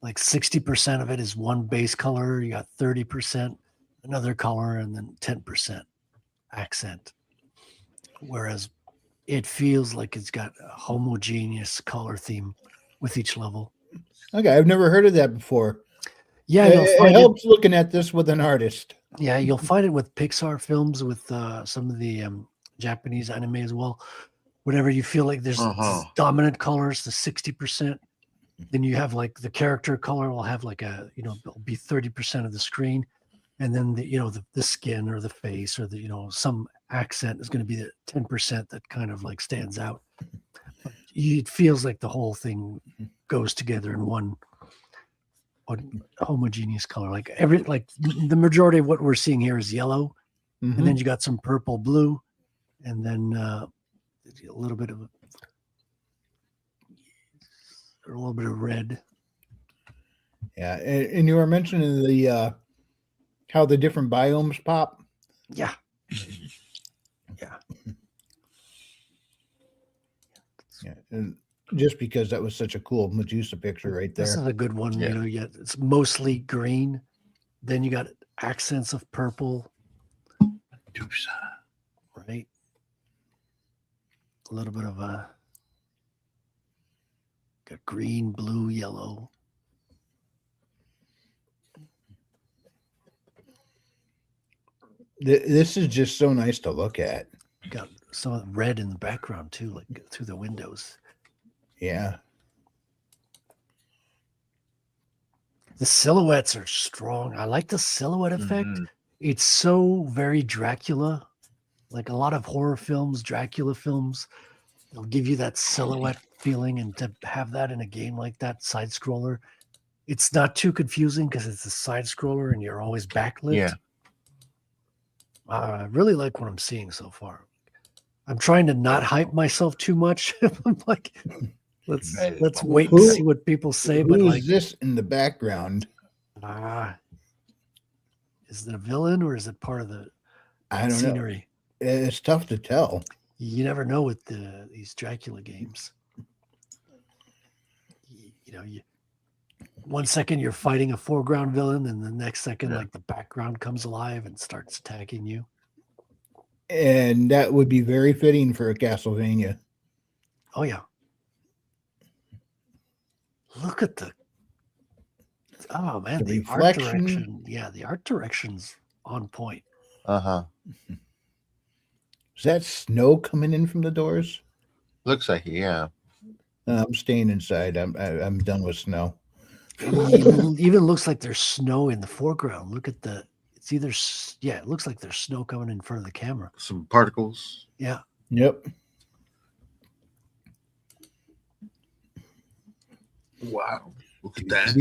Speaker 2: Like 60% of it is one base color. You got 30% another color, and then 10% accent. Whereas it feels like it's got a homogeneous color theme with each level.
Speaker 1: Okay, I've never heard of that before.
Speaker 2: Yeah,
Speaker 1: it helps looking at this with an artist.
Speaker 2: Yeah, you'll find it with Pixar films, with some of the Japanese anime as well. Whenever you feel like there's dominant colors, the 60%, then you have like the character color will have like it'll be 30% of the screen, and then the skin or the face or some accent is going to be the 10% that kind of like stands out. It feels like the whole thing goes together in one homogeneous color. Like the majority of what we're seeing here is yellow, and then you got some purple, blue, and then a little bit of red.
Speaker 1: Yeah, and you were mentioning the how the different biomes pop.
Speaker 2: Yeah.
Speaker 1: Yeah, and just because that was such a cool Medusa picture right there.
Speaker 2: This is a good one. Yeah. It's mostly green. Then you got accents of purple.
Speaker 3: Medusa.
Speaker 2: Right. A little bit of got green, blue, yellow.
Speaker 1: This is just so nice to look at.
Speaker 2: Got some red in the background too, like through the windows.
Speaker 1: Yeah.
Speaker 2: The silhouettes are strong. I like the silhouette effect. It's so very Dracula. Like a lot of horror films, Dracula films, they'll give you that silhouette feeling, and to have that in a game like that, side scroller, it's not too confusing because it's a side scroller and you're always backlit.
Speaker 3: Yeah.
Speaker 2: I really like what I'm seeing so far. I'm trying to not hype myself too much. I'm like, let's wait and see what people say. But
Speaker 1: Who
Speaker 2: like,
Speaker 1: is this in the background?
Speaker 2: is it a villain or is it part of the
Speaker 1: I don't
Speaker 2: scenery?
Speaker 1: know. It's tough to tell.
Speaker 2: You never know with these Dracula games. You know, 1 second you're fighting a foreground villain, and the next second, like the background comes alive and starts attacking you.
Speaker 1: And that would be very fitting for a Castlevania.
Speaker 2: Oh yeah. Look at the man, the art direction. Yeah, the art direction's on point.
Speaker 3: Uh-huh.
Speaker 1: Is that snow coming in from the doors?
Speaker 3: Looks like it, yeah.
Speaker 1: I'm staying inside. I'm done with snow.
Speaker 2: Even looks like there's snow in the foreground. Look at it's either it looks like there's snow coming in front of the camera.
Speaker 3: Some particles.
Speaker 2: Yeah.
Speaker 1: Yep.
Speaker 3: Wow. Look at that.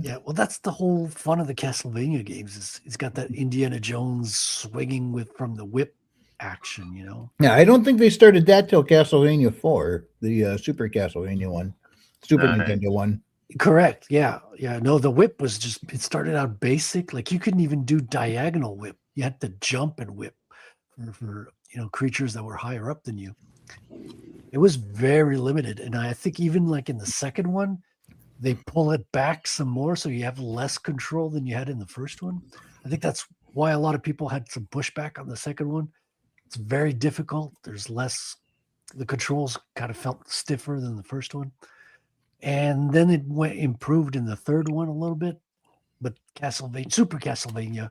Speaker 2: Yeah, well, that's the whole fun of the Castlevania games. Is it's got that Indiana Jones swinging from the whip action, you know.
Speaker 1: Yeah, I don't think they started that till Castlevania 4, the Super Castlevania one, Super Nintendo one.
Speaker 2: Correct. Yeah. Yeah. No, the whip was it started out basic. Like you couldn't even do diagonal whip. You had to jump and whip for creatures that were higher up than you. It was very limited. And I think even like in the second one, they pull it back some more. So you have less control than you had in the first one. I think that's why a lot of people had some pushback on the second one. It's very difficult. There's less, the controls kind of felt stiffer than the first one. And then it improved in the third one a little bit. But Super Castlevania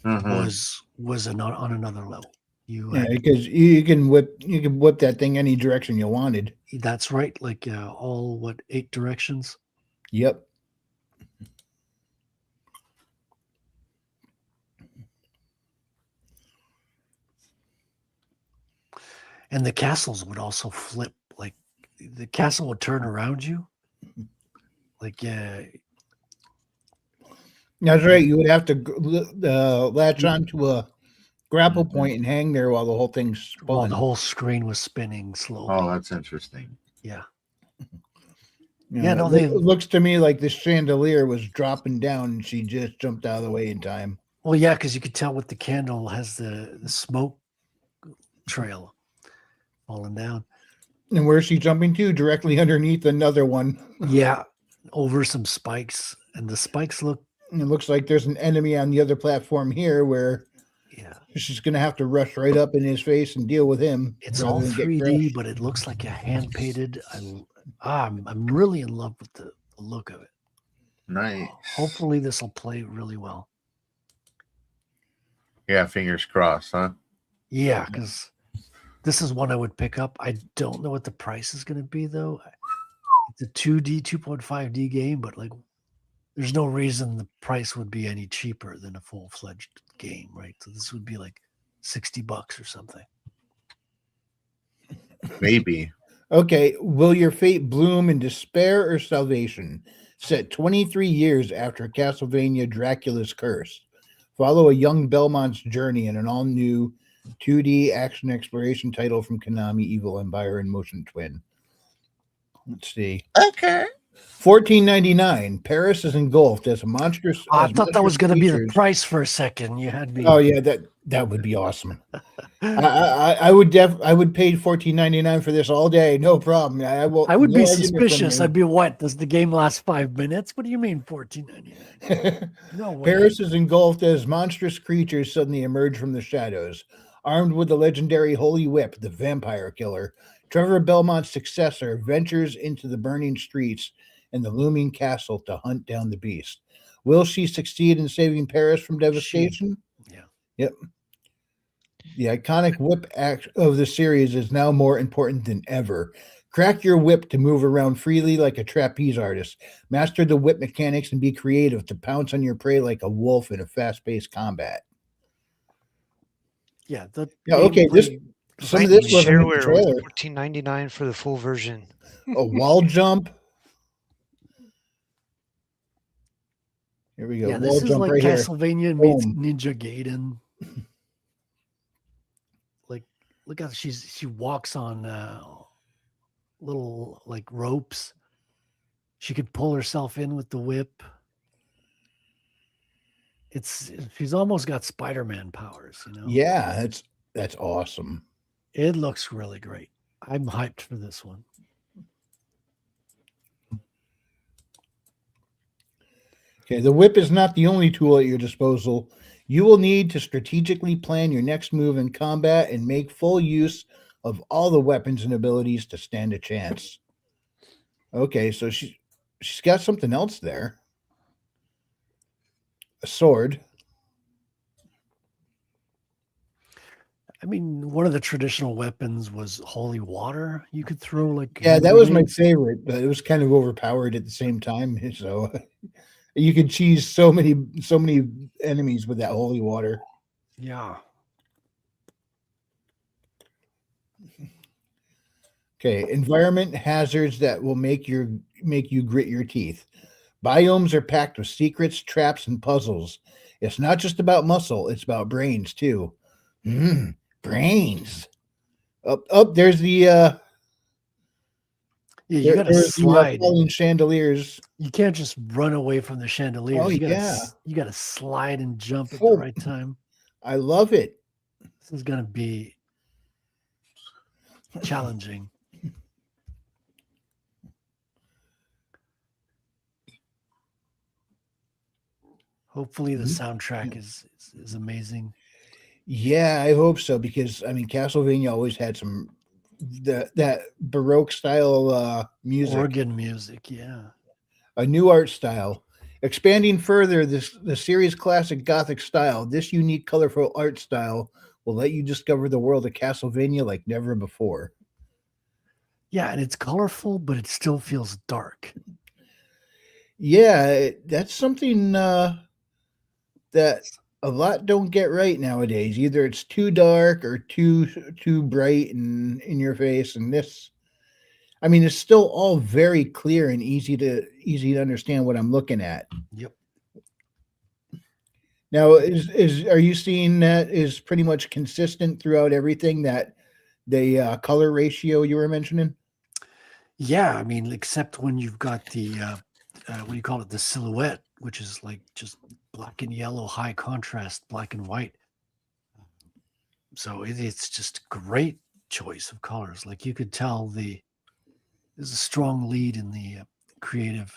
Speaker 2: was on another level.
Speaker 1: Because you can whip that thing any direction you wanted.
Speaker 2: That's right. Like 8 directions?
Speaker 1: Yep.
Speaker 2: And the castles would also flip. Like the castle would turn around you. Like
Speaker 1: that's right. You would have to latch onto a grapple point and hang there while the whole thing's spun.
Speaker 2: While the whole screen was spinning slowly.
Speaker 3: Oh, that's interesting.
Speaker 2: Yeah.
Speaker 1: It looks to me like the chandelier was dropping down and she just jumped out of the way in time.
Speaker 2: Well, yeah, because you could tell with the candle has the smoke trail falling down.
Speaker 1: And where's she jumping to? Directly underneath another one.
Speaker 2: Yeah, over some spikes. And the spikes
Speaker 1: it looks like there's an enemy on the other platform here where she's going to have to rush right up in his face and deal with him.
Speaker 2: It's all 3D, but it looks like a hand painted. I'm really in love with the look of it.
Speaker 3: Nice.
Speaker 2: Hopefully this will play really well.
Speaker 3: Yeah, fingers crossed, huh?
Speaker 2: Yeah, because this is one I would pick up. I don't know what the price is going to be, though. It's a 2D, 2.5D game, but like there's no reason the price would be any cheaper than a full-fledged game, right? So this would be like $60 or something.
Speaker 3: Maybe.
Speaker 1: Okay, will your fate bloom in despair or salvation? Set 23 years after Castlevania Dracula's Curse. Follow a young Belmont's journey in an all-new 2D action exploration title from Konami, Evil Empire, and Motion Twin. Let's see.
Speaker 3: Okay.
Speaker 1: $14.99. Paris is engulfed as a monstrous.
Speaker 2: I thought that was going to be the price for a second. You had me.
Speaker 1: Oh yeah, that would be awesome. I would pay $14.99 for this all day, no problem. I
Speaker 2: would be suspicious. I'd be, what? Does the game last 5 minutes? What do you mean $14.99? No way.
Speaker 1: Paris is engulfed as monstrous creatures suddenly emerge from the shadows. Armed with the legendary Holy Whip, the Vampire Killer, Trevor Belmont's successor ventures into the burning streets and the looming castle to hunt down the beast. Will she succeed in saving Paris from devastation? Yep. The iconic whip act of the series is now more important than ever. Crack your whip to move around freely like a trapeze artist. Master the whip mechanics and be creative to pounce on your prey like a wolf in a fast-paced combat.
Speaker 2: Yeah.
Speaker 1: Okay. Some of this wasn't in the trailer.
Speaker 4: $14.99 for the full version.
Speaker 1: A wall jump. Here we go.
Speaker 2: Yeah,
Speaker 1: Wall
Speaker 2: this is
Speaker 1: jump
Speaker 2: like
Speaker 1: right here.
Speaker 2: Castlevania meets
Speaker 1: Boom.
Speaker 2: Ninja Gaiden. Like, look how she walks on little like ropes. She could pull herself in with the whip. She's almost got Spider-Man powers, you know.
Speaker 1: Yeah, that's awesome.
Speaker 2: It looks really great. I'm hyped for this one.
Speaker 1: Okay, the whip is not the only tool at your disposal. You will need to strategically plan your next move in combat and make full use of all the weapons and abilities to stand a chance. Okay, so she's got something else there. A sword.
Speaker 2: I mean, one of the traditional weapons was holy water. You could throw like
Speaker 1: Yeah, that was my
Speaker 2: grenades.
Speaker 1: favorite, but it was kind of overpowered at the same time. So you could cheese so many enemies with that holy water.
Speaker 2: Yeah.
Speaker 1: Okay, environment hazards that will make you grit your teeth. Biomes are packed with secrets, traps, and puzzles. It's not just about muscle; it's about brains too. Brains. Up. There's the
Speaker 2: Yeah, you got to
Speaker 1: there's the
Speaker 2: slide.
Speaker 1: falling chandeliers.
Speaker 2: You can't just run away from the chandeliers.
Speaker 1: Oh,
Speaker 2: you gotta,
Speaker 1: yeah.
Speaker 2: you got to slide and jump at the
Speaker 1: Oh.
Speaker 2: right time.
Speaker 1: I love it.
Speaker 2: This is gonna be challenging. Hopefully, the soundtrack is amazing.
Speaker 1: Yeah, I hope so because I mean Castlevania always had some that Baroque style music.
Speaker 2: Organ music, yeah.
Speaker 1: A new art style. Expanding further the series classic Gothic style, this unique, colorful art style will let you discover the world of Castlevania like never before.
Speaker 2: Yeah, and it's colorful, but it still feels dark.
Speaker 1: Yeah, that's something that a lot don't get right nowadays. Either it's too dark or too bright and in your face. And this, I mean, it's still all very clear and easy to understand what I'm looking at.
Speaker 2: Yep.
Speaker 1: Now, are you seeing that is pretty much consistent throughout everything, that the color ratio you were mentioning?
Speaker 2: Yeah, I mean, except when you've got the what do you call it, the silhouette, which is like just black and yellow, high contrast, black and white. So it's just great choice of colors. Like you could tell there's a strong lead in the creative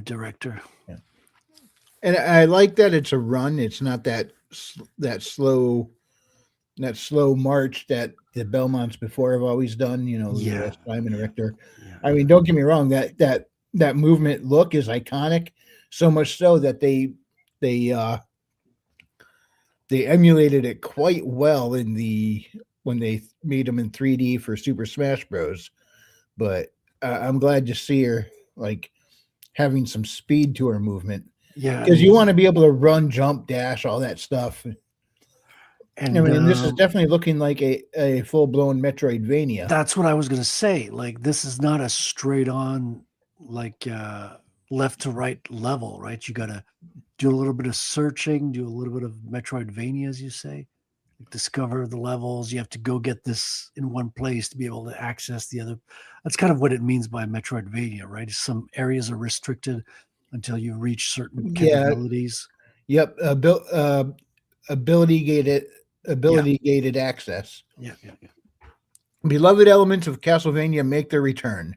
Speaker 2: director.
Speaker 1: Yeah. And I like that it's a run. It's not that slow march that the Belmonts before have always done. You know,
Speaker 2: Yeah.
Speaker 1: Simon Richter.
Speaker 2: Yeah.
Speaker 1: I mean, don't get me wrong. That movement look is iconic. So much so that they emulated it quite well when they made them in 3D for Super Smash Bros. But I'm glad to see her like having some speed to her movement.
Speaker 2: Yeah,
Speaker 1: Because you want to be able to run, jump, dash, all that stuff.
Speaker 2: and
Speaker 1: I mean, this is definitely looking like a full-blown Metroidvania.
Speaker 2: that's what I was going to say. Like, this is not a straight on, like, left to right level, right? You got to do a little bit of searching, do a little bit of Metroidvania, as you say, discover the levels. You have to go get this in one place to be able to access the other. That's kind of what it means by Metroidvania, right? Some areas are restricted until you reach certain capabilities.
Speaker 1: Yep. Ability gated access.
Speaker 2: Yeah.
Speaker 1: Beloved elements of Castlevania make their return.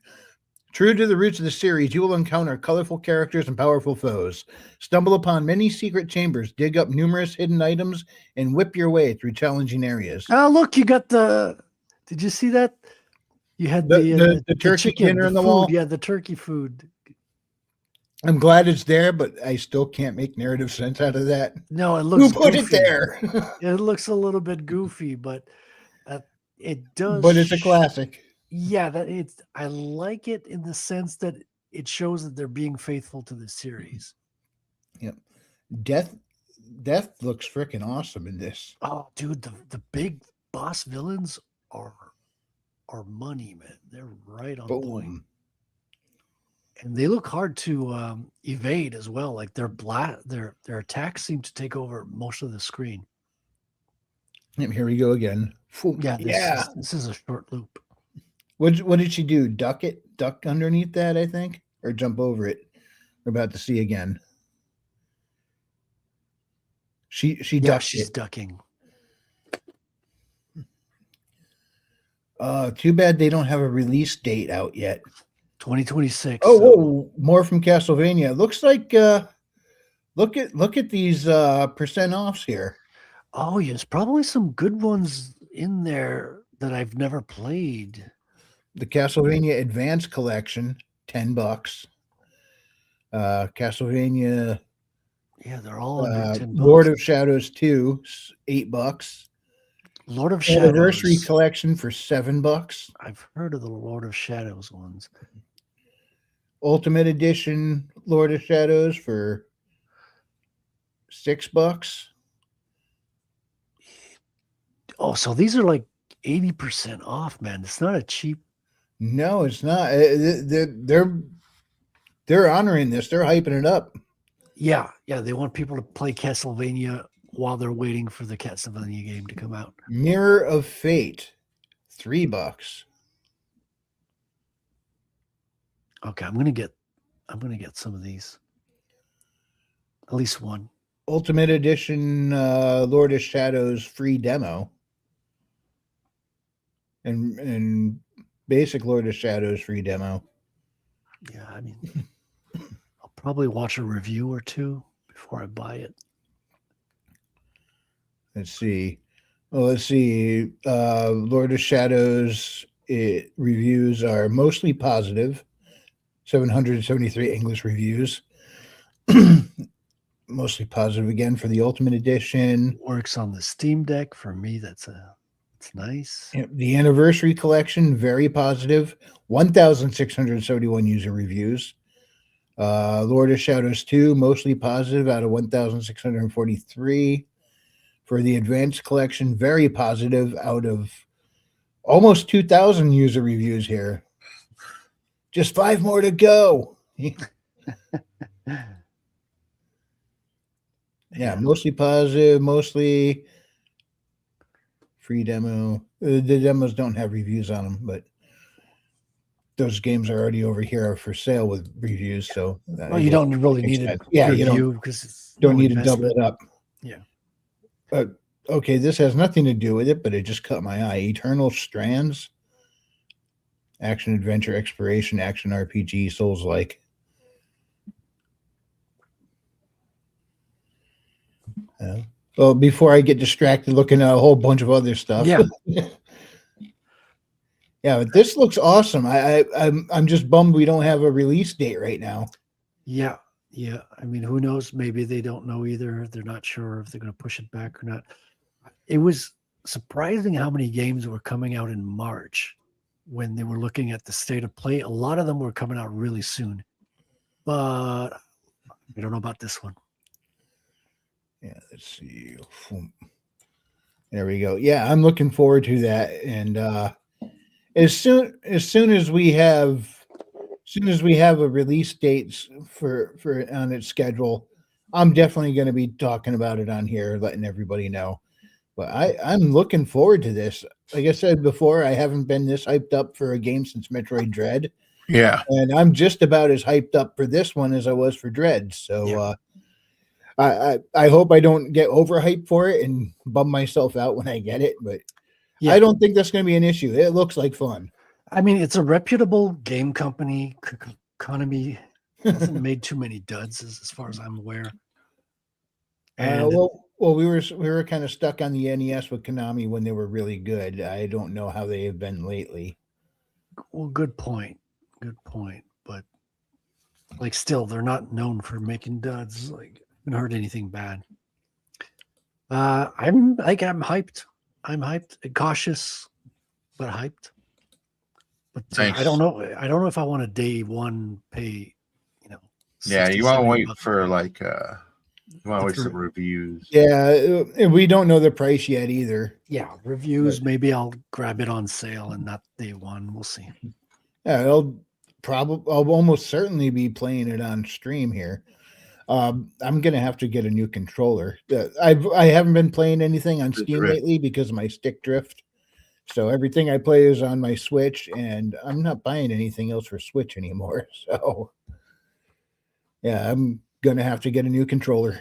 Speaker 1: True to the roots of the series, you will encounter colorful characters and powerful foes. Stumble upon many secret chambers, dig up numerous hidden items, and whip your way through challenging areas.
Speaker 2: Oh, look, you got did you see that? You had
Speaker 1: The turkey
Speaker 2: chicken,
Speaker 1: dinner
Speaker 2: the
Speaker 1: in the
Speaker 2: food.
Speaker 1: wall?
Speaker 2: Yeah, the turkey food.
Speaker 1: I'm glad it's there, but I still can't make narrative sense out of that.
Speaker 2: No, it looks
Speaker 1: Who put
Speaker 2: goofy.
Speaker 1: it there?
Speaker 2: It looks a little bit goofy, but it does.
Speaker 1: But it's a classic.
Speaker 2: Yeah, I like it in the sense that it shows that they're being faithful to the series.
Speaker 1: Yep. Death looks freaking awesome in this.
Speaker 2: Oh, dude, the big boss villains are money, man. They're right on point. And they look hard to evade as well. Like their attacks seem to take over most of the screen.
Speaker 1: And here we go again.
Speaker 2: Yeah, this is a short loop.
Speaker 1: What did she do? Duck underneath that, I think, or jump over it? We're about to see again. She's
Speaker 2: ducking.
Speaker 1: Too bad they don't have a release date out yet.
Speaker 2: 2026.
Speaker 1: Oh, whoa, more from Castlevania. Looks like look at these percent offs here.
Speaker 2: Oh, yes, probably some good ones in there that I've never played.
Speaker 1: The Castlevania Advance Collection, $10. Castlevania.
Speaker 2: Yeah, they're all under $10.
Speaker 1: Lord of Shadows 2, $8.
Speaker 2: Lord of
Speaker 1: Anniversary
Speaker 2: Shadows
Speaker 1: Collection for $7.
Speaker 2: I've heard of the Lord of Shadows ones.
Speaker 1: Ultimate Edition Lord of Shadows for $6.
Speaker 2: Oh, so these are like 80% off, man. It's not a cheap.
Speaker 1: No, it's not. They're honoring this. They're hyping it up.
Speaker 2: Yeah. They want people to play Castlevania while they're waiting for the Castlevania game to come out.
Speaker 1: Mirror of Fate, $3.
Speaker 2: Okay, I'm gonna get some of these. At least one.
Speaker 1: Ultimate Edition Lord of Shadows free demo. And basic Lord of Shadows free demo.
Speaker 2: Yeah, I mean, I'll probably watch a review or two before I buy it.
Speaker 1: Let's see. Lord of Shadows reviews are mostly positive. 773 English reviews. Mostly positive again for the Ultimate Edition.
Speaker 2: Works on the Steam Deck. For me, it's nice.
Speaker 1: The Anniversary Collection, very positive. 1,671 user reviews. Lord of Shadows 2, mostly positive out of 1,643. For the Advanced Collection, very positive out of almost 2,000 user reviews here. Just 5 more to go. Yeah, mostly positive, mostly free demo. The demos don't have reviews on them, but those games are already over here for sale with reviews. So
Speaker 2: you don't really need a review because
Speaker 1: don't need to double it up.
Speaker 2: Yeah.
Speaker 1: Okay, this has nothing to do with it, but it just caught my eye. Eternal Strands, action adventure exploration, action RPG, Souls-like. Well, before I get distracted looking at a whole bunch of other stuff.
Speaker 2: Yeah.
Speaker 1: Yeah, but this looks awesome. I'm just bummed we don't have a release date right now.
Speaker 2: Yeah. I mean, who knows? Maybe they don't know either. They're not sure if they're going to push it back or not. It was surprising how many games were coming out in March when they were looking at the state of play. A lot of them were coming out really soon, but we don't know about this one.
Speaker 1: Yeah, let's see. There we go. Yeah, I'm looking forward to that. And as soon as we have a release date for on its schedule, I'm definitely going to be talking about it on here, letting everybody know. But I'm looking forward to this. Like I said before, I haven't been this hyped up for a game since Metroid Dread.
Speaker 3: Yeah.
Speaker 1: And I'm just about as hyped up for this one as I was for Dread. So I hope I don't get overhyped for it and bum myself out when I get it. But I don't think that's going to be an issue. It looks like fun.
Speaker 2: I mean, it's a reputable game company. Konami hasn't made too many duds as far as I'm aware. And
Speaker 1: well, we were kind of stuck on the NES with Konami when they were really good. I don't know how they have been lately.
Speaker 2: Well, good point. But like, still, they're not known for making duds. Like, I haven't heard anything bad. I'm hyped. I'm hyped, cautious, but hyped. But I don't know. I don't know if I want a day one pay.
Speaker 3: Yeah, you want to wait for you want to wait some reviews.
Speaker 1: Yeah, we don't know the price yet either.
Speaker 2: Yeah, reviews. Maybe I'll grab it on sale and not day one. We'll see.
Speaker 1: Yeah, probably I'll almost certainly be playing it on stream here. I'm gonna have to get a new controller. I haven't been playing anything on
Speaker 3: The
Speaker 1: Steam
Speaker 3: drift.
Speaker 1: lately because of my stick drift. So everything I play is on my Switch, and I'm not buying anything else for Switch anymore. So yeah, I'm gonna have to get a new controller.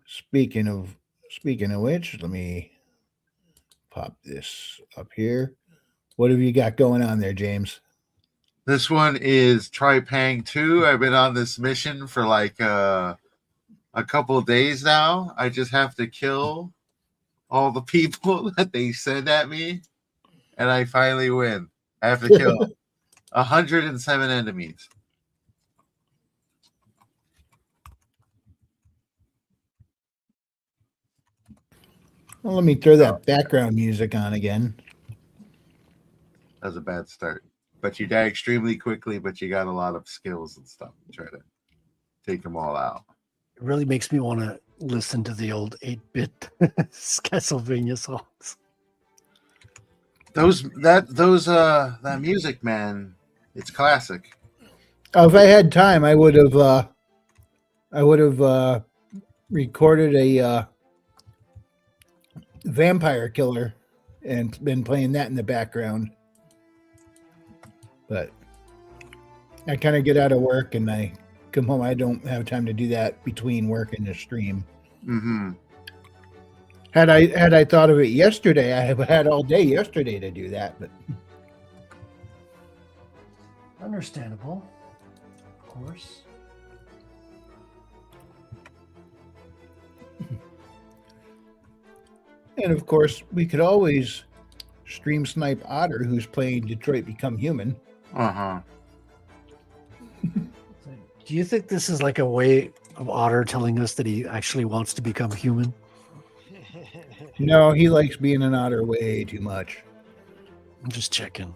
Speaker 1: Speaking of which, let me pop this up here. What have you got going on there, James?
Speaker 3: This one is Tripang 2. I've been on this mission for like a couple of days now. I just have to kill all the people that they send at me, and I finally win. I have to kill 107 enemies.
Speaker 1: Well, let me throw that background music on again.
Speaker 3: That was a bad start. But you die extremely quickly, but you got a lot of skills and stuff to try to take them all out.
Speaker 2: It really makes me want to listen to the old 8-bit Castlevania songs.
Speaker 3: That music, man, it's classic.
Speaker 1: If I had time, I would have recorded a Vampire Killer and been playing that in the background. But I kind of get out of work and I come home. I don't have time to do that between work and the stream.
Speaker 3: Mm-hmm.
Speaker 1: Had I thought of it yesterday, I have had all day yesterday to do that. But
Speaker 2: Understandable, of course.
Speaker 1: and of course, we could always stream snipe Otter, who's playing Detroit Become Human.
Speaker 3: Uh-huh.
Speaker 2: Do you think this is like a way of Otter telling us that he actually wants to become human?
Speaker 1: No, he likes being an otter way too much.
Speaker 2: I'm just checking.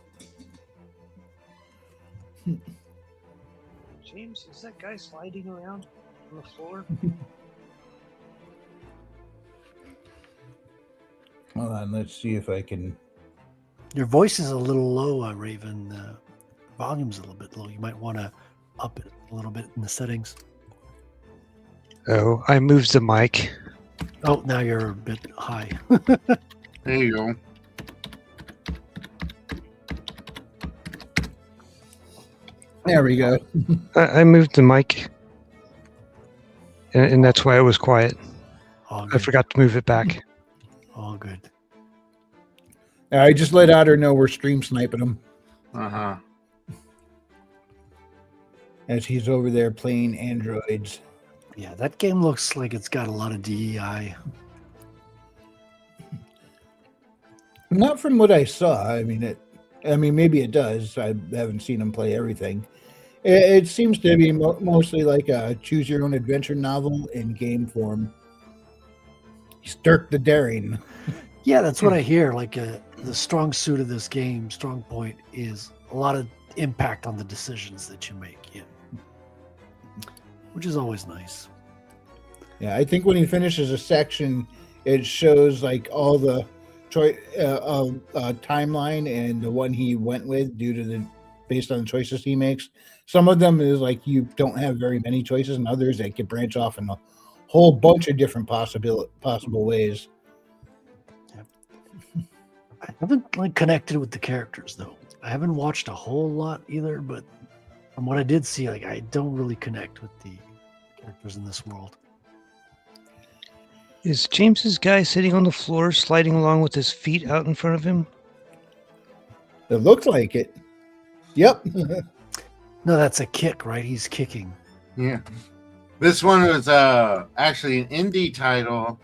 Speaker 4: James, is that guy sliding around on the floor?
Speaker 1: Hold on, let's see if I can.
Speaker 2: Your voice is a little low, Raven. Volume's a little bit low. You might want to up it a little bit in the settings.
Speaker 4: Oh, I moved the mic.
Speaker 2: Oh, now you're a bit high.
Speaker 3: There you go.
Speaker 1: There we go.
Speaker 4: I moved the mic, and that's why it was quiet. I forgot to move it back.
Speaker 2: All good.
Speaker 1: I just let Otter know we're stream sniping him
Speaker 3: Uh-huh.
Speaker 1: as he's over there playing androids.
Speaker 2: Yeah, that game looks like it's got a lot of DEI.
Speaker 1: Not from what I saw. I mean, maybe it does. I haven't seen him play everything. It seems to be mostly like a choose-your-own-adventure novel in game form. Stirk the Daring.
Speaker 2: Yeah, that's what I hear. Like the strong suit of this game, strong point, is a lot of impact on the decisions that you make. Yeah. Which is always nice.
Speaker 1: Yeah, I think when he finishes a section, it shows like all the timeline and the one he went with based on the choices he makes. Some of them is like you don't have very many choices, and others that can branch off in a whole bunch of different possible ways.
Speaker 2: I haven't connected with the characters though. I haven't watched a whole lot either, but from what I did see, I don't really connect with the characters in this world.
Speaker 4: Is James's guy sitting on the floor, sliding along with his feet out in front of him?
Speaker 1: It looks like it. Yep.
Speaker 2: No, that's a kick, right? He's kicking.
Speaker 3: Yeah. This one was actually an indie title,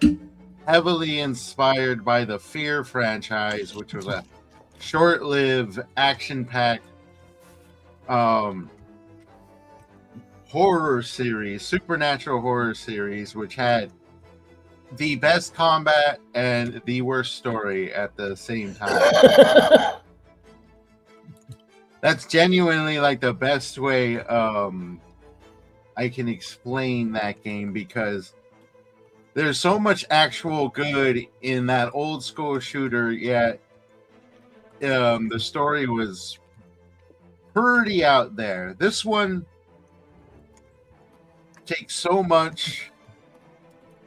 Speaker 3: heavily inspired by the Fear franchise, which was a short-lived, action-packed horror series, supernatural horror series, which had the best combat and the worst story at the same time. That's genuinely like the best way I can explain that game, because there's so much actual good in that old school shooter, yet the story was pretty out there. This one takes so much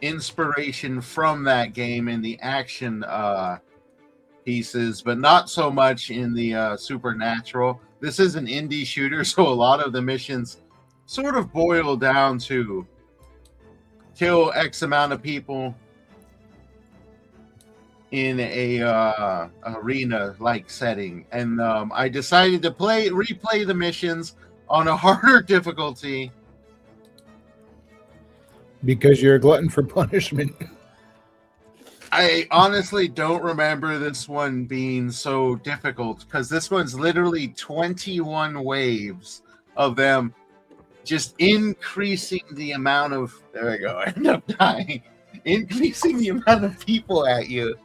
Speaker 3: inspiration from that game in the action pieces, but not so much in the supernatural. This is an indie shooter, so a lot of the missions sort of boil down to kill X amount of people in a arena like setting, and I decided to replay the missions on a harder difficulty
Speaker 1: because you're a glutton for punishment.
Speaker 3: I honestly don't remember this one being so difficult, because this one's literally 21 waves of them just increasing the amount of, there we go, I end up dying, increasing the amount of people at you.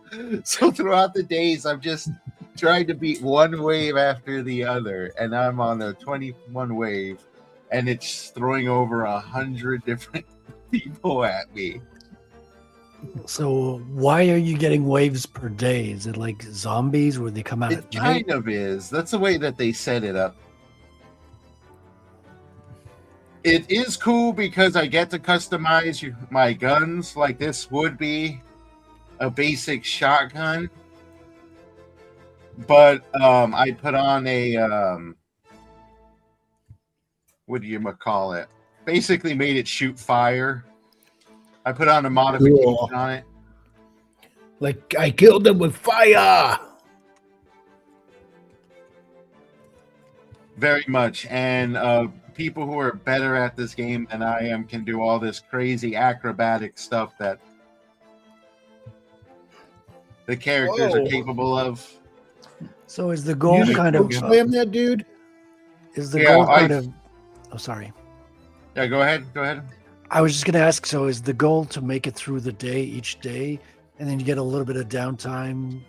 Speaker 3: So throughout the days, I've just tried to beat one wave after the other, and I'm on a 21 wave, and it's throwing over 100 different people at me.
Speaker 2: So why are you getting waves per day? Is it like zombies where they come out at
Speaker 3: It
Speaker 2: night?
Speaker 3: kind of is. That's the way that they set it up. It is cool because I get to customize my guns. Like, this would be a basic shotgun, but I put on a what do you call it? Basically made it shoot fire. I put on a modification on it.
Speaker 1: Like, I killed them with fire.
Speaker 3: Very much. And people who are better at this game than I am can do all this crazy acrobatic stuff that the characters are capable of.
Speaker 2: So is the goal kind of
Speaker 1: slam that dude?
Speaker 2: Is the goal kind of? Oh, sorry.
Speaker 3: Yeah, go ahead. Go ahead.
Speaker 2: I was just going to ask. So is the goal to make it through the day each day, and then you get a little bit of downtime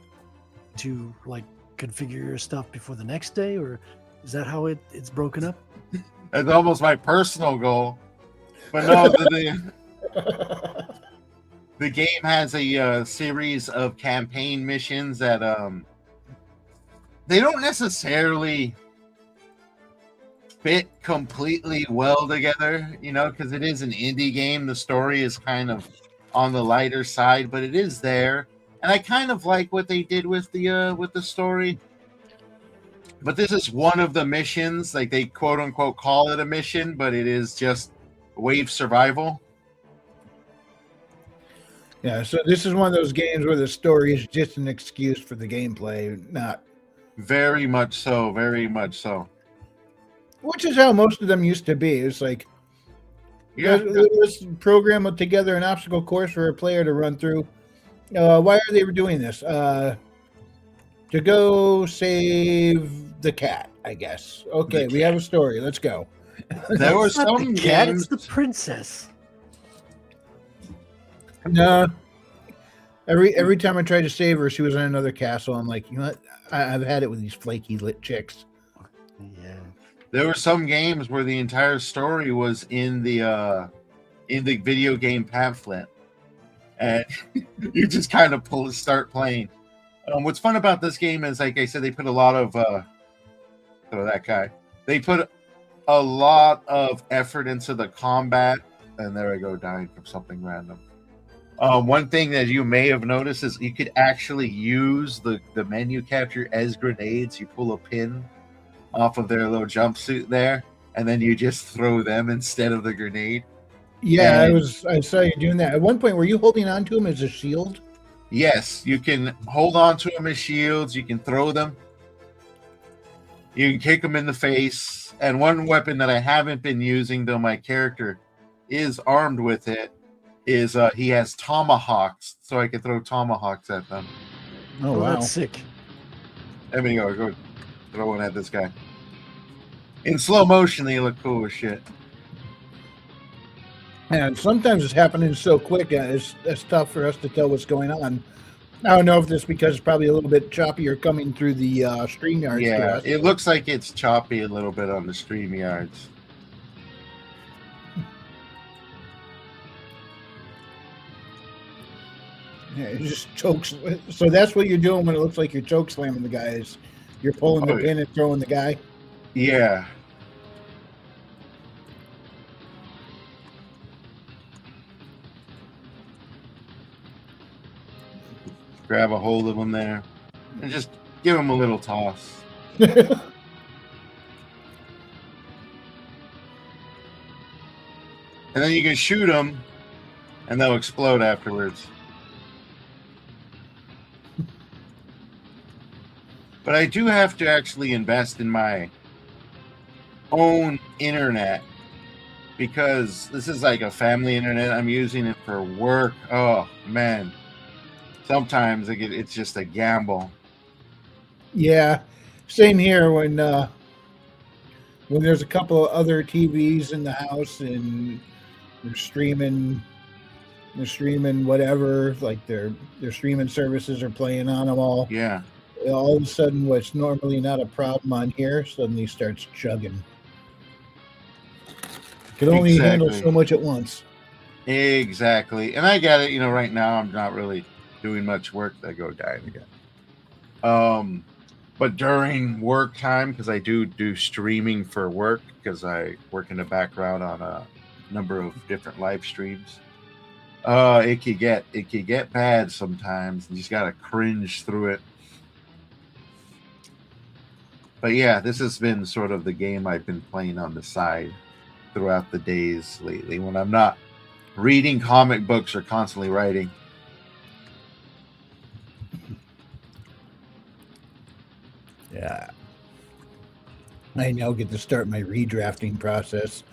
Speaker 2: to like configure your stuff before the next day, or is that how it's broken up?
Speaker 3: It's almost my personal goal, but no. The game has a series of campaign missions that they don't necessarily fit completely well together, you know, because it is an indie game. The story is kind of on the lighter side, but it is there, and I kind of like what they did with the story. But this is one of the missions, like they quote unquote call it a mission, but it is just wave survival.
Speaker 1: Yeah, so this is one of those games where the story is just an excuse for the gameplay, not.
Speaker 3: Very much so, very much so.
Speaker 1: Which is how most of them used to be. It's like, let's program together an obstacle course for a player to run through. Why are they doing this? To go save the cat, I guess. Okay, we have a story. Let's go.
Speaker 3: There were some
Speaker 2: the cat,
Speaker 3: games.
Speaker 2: it's the princess.
Speaker 1: No. Every time I tried to save her, she was in another castle. I'm like, you know what? I've had it with these flaky lit chicks.
Speaker 2: Yeah.
Speaker 3: There were some games where the entire story was in the video game pamphlet, and you just kind of start playing. What's fun about this game is, like I said, they put a lot of They put a lot of effort into the combat, and there I go, dying from something random. One thing that you may have noticed is you could actually use the menu capture as grenades. You pull a pin off of their little jumpsuit there, and then you just throw them instead of the grenade.
Speaker 1: Yeah, I saw you doing that. At one point, were you holding on to him as a shield?
Speaker 3: Yes, you can hold on to them as shields. You can throw them. You can kick them in the face. And one weapon that I haven't been using, though my character is armed with it, is he has tomahawks, so I can throw tomahawks at them.
Speaker 1: Oh, wow.
Speaker 2: That's sick.
Speaker 3: There we go. Throw one at this guy. In slow motion, they look cool as shit.
Speaker 1: And sometimes it's happening so quick, it's tough for us to tell what's going on. I don't know if this because it's probably a little bit choppier coming through the StreamYard.
Speaker 3: Yeah, it looks like it's choppy a little bit on the StreamYards.
Speaker 1: Yeah, it just chokes. So that's what you're doing when it looks like you're choke slamming the guy. Is you're pulling the pin and throwing the guy.
Speaker 3: Yeah. Grab a hold of him there and just give him a little toss. And then you can shoot them and they'll explode afterwards. But I do have to actually invest in my own internet because this is like a family internet. I'm using it for work. Oh, man. Sometimes it's just a gamble.
Speaker 1: Yeah, same here. When there's a couple of other TVs in the house and they're streaming whatever, like their streaming services are playing on them all.
Speaker 3: Yeah.
Speaker 1: All of a sudden, what's normally not a problem on here suddenly starts chugging. Can only handle so much at once.
Speaker 3: Exactly. And I get it. Right now I'm not really doing much work. I go dying again. But during work time, because I do streaming for work, because I work in the background on a number of different live streams. It could get bad sometimes. You just gotta cringe through it. But yeah, this has been sort of the game I've been playing on the side throughout the days lately when I'm not reading comic books or constantly writing.
Speaker 1: Yeah. I now get to start my redrafting process.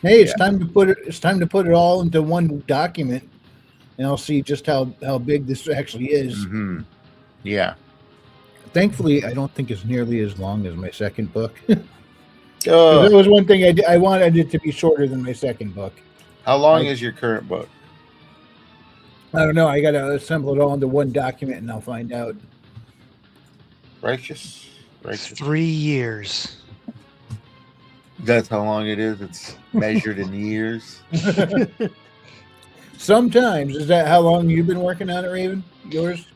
Speaker 1: Hey, it's time to put it all into one document, and I'll see just how big this actually is.
Speaker 3: Mm-hmm. Yeah.
Speaker 1: Thankfully, I don't think it's nearly as long as my second book. That was one thing I wanted it to be shorter than my second book.
Speaker 3: How long is your current book?
Speaker 1: I don't know. I got to assemble it all into one document, and I'll find out.
Speaker 3: Righteous.
Speaker 4: 3 years.
Speaker 3: That's how long it is. It's measured in years.
Speaker 1: Sometimes. Is that how long you've been working on it, Raven? Yours?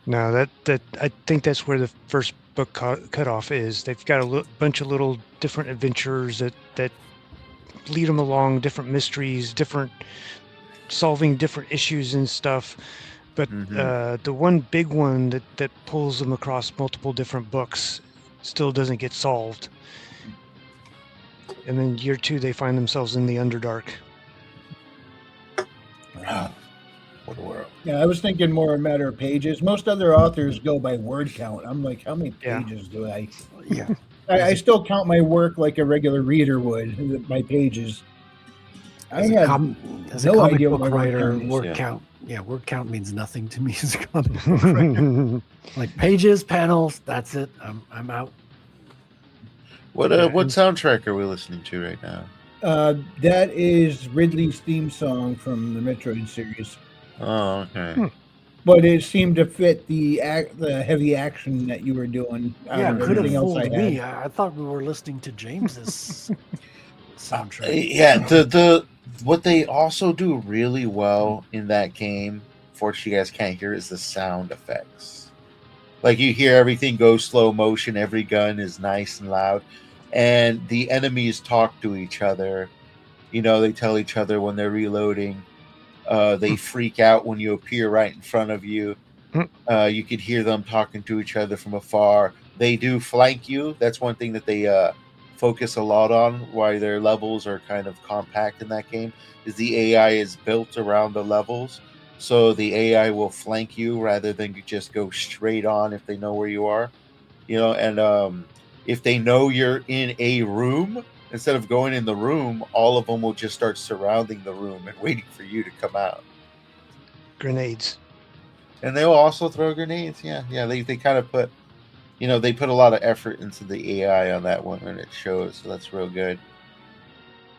Speaker 4: No, that I think that's where the first book cutoff is. They've got a bunch of little different adventures that lead them along, different mysteries, solving different issues and stuff. But the one big one that pulls them across multiple different books still doesn't get solved. And then year 2, they find themselves in the Underdark.
Speaker 3: Wow. What a world.
Speaker 1: Yeah, I was thinking more a matter of pages. Most other authors go by word count. I'm like, how many pages do I?
Speaker 2: Yeah.
Speaker 1: I still count my work like a regular reader would, my pages.
Speaker 2: As
Speaker 1: I
Speaker 2: a
Speaker 1: have
Speaker 2: comic
Speaker 1: idea
Speaker 2: book
Speaker 1: what my
Speaker 2: writer,
Speaker 1: word count is.
Speaker 2: word count means nothing to me as a comic book writer. Like pages, panels, that's it. I'm out.
Speaker 3: What soundtrack are we listening to right now?
Speaker 1: That is Ridley's theme song from the Metroid series.
Speaker 3: Oh, okay.
Speaker 1: But it seemed to fit the heavy action that you were doing.
Speaker 2: Yeah, it could have fooled me. I thought we were listening to James's soundtrack.
Speaker 3: Yeah, the what they also do really well in that game, fortunately you guys can't hear, is the sound effects. Like you hear everything go slow motion, every gun is nice and loud, and the enemies talk to each other. They tell each other when they're reloading. They freak out when you appear right in front of you. You could hear them talking to each other from afar. They do flank you. That's one thing that they focus a lot on, why their levels are kind of compact in that game, is the AI is built around the levels. So the AI will flank you rather than just go straight on if they know where you are. And if they know you're in a room, instead of going in the room, all of them will just start surrounding the room and waiting for you to come out.
Speaker 4: Grenades.
Speaker 3: And they will also throw grenades. Yeah. They kind of put, they put a lot of effort into the AI on that one, and it shows. So that's real good.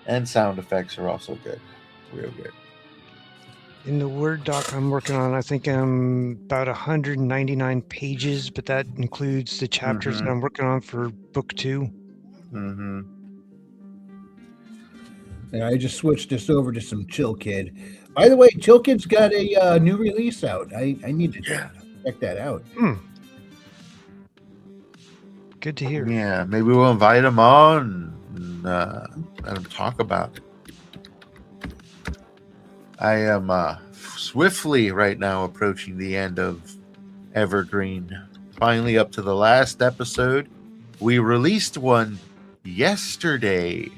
Speaker 3: And sound effects are also good. Real good.
Speaker 4: In the Word doc I'm working on, I think I'm about 199 pages, but that includes the chapters that I'm working on for book 2.
Speaker 3: Mm-hmm.
Speaker 1: And I just switched this over to some Chill Kid. By the way, Chill Kid's got a new release out. I need to check that out.
Speaker 4: Good to hear.
Speaker 3: Yeah, maybe we'll invite him on and let him talk about it. I am swiftly right now approaching the end of Evergreen. Finally up to the last episode. We released one yesterday.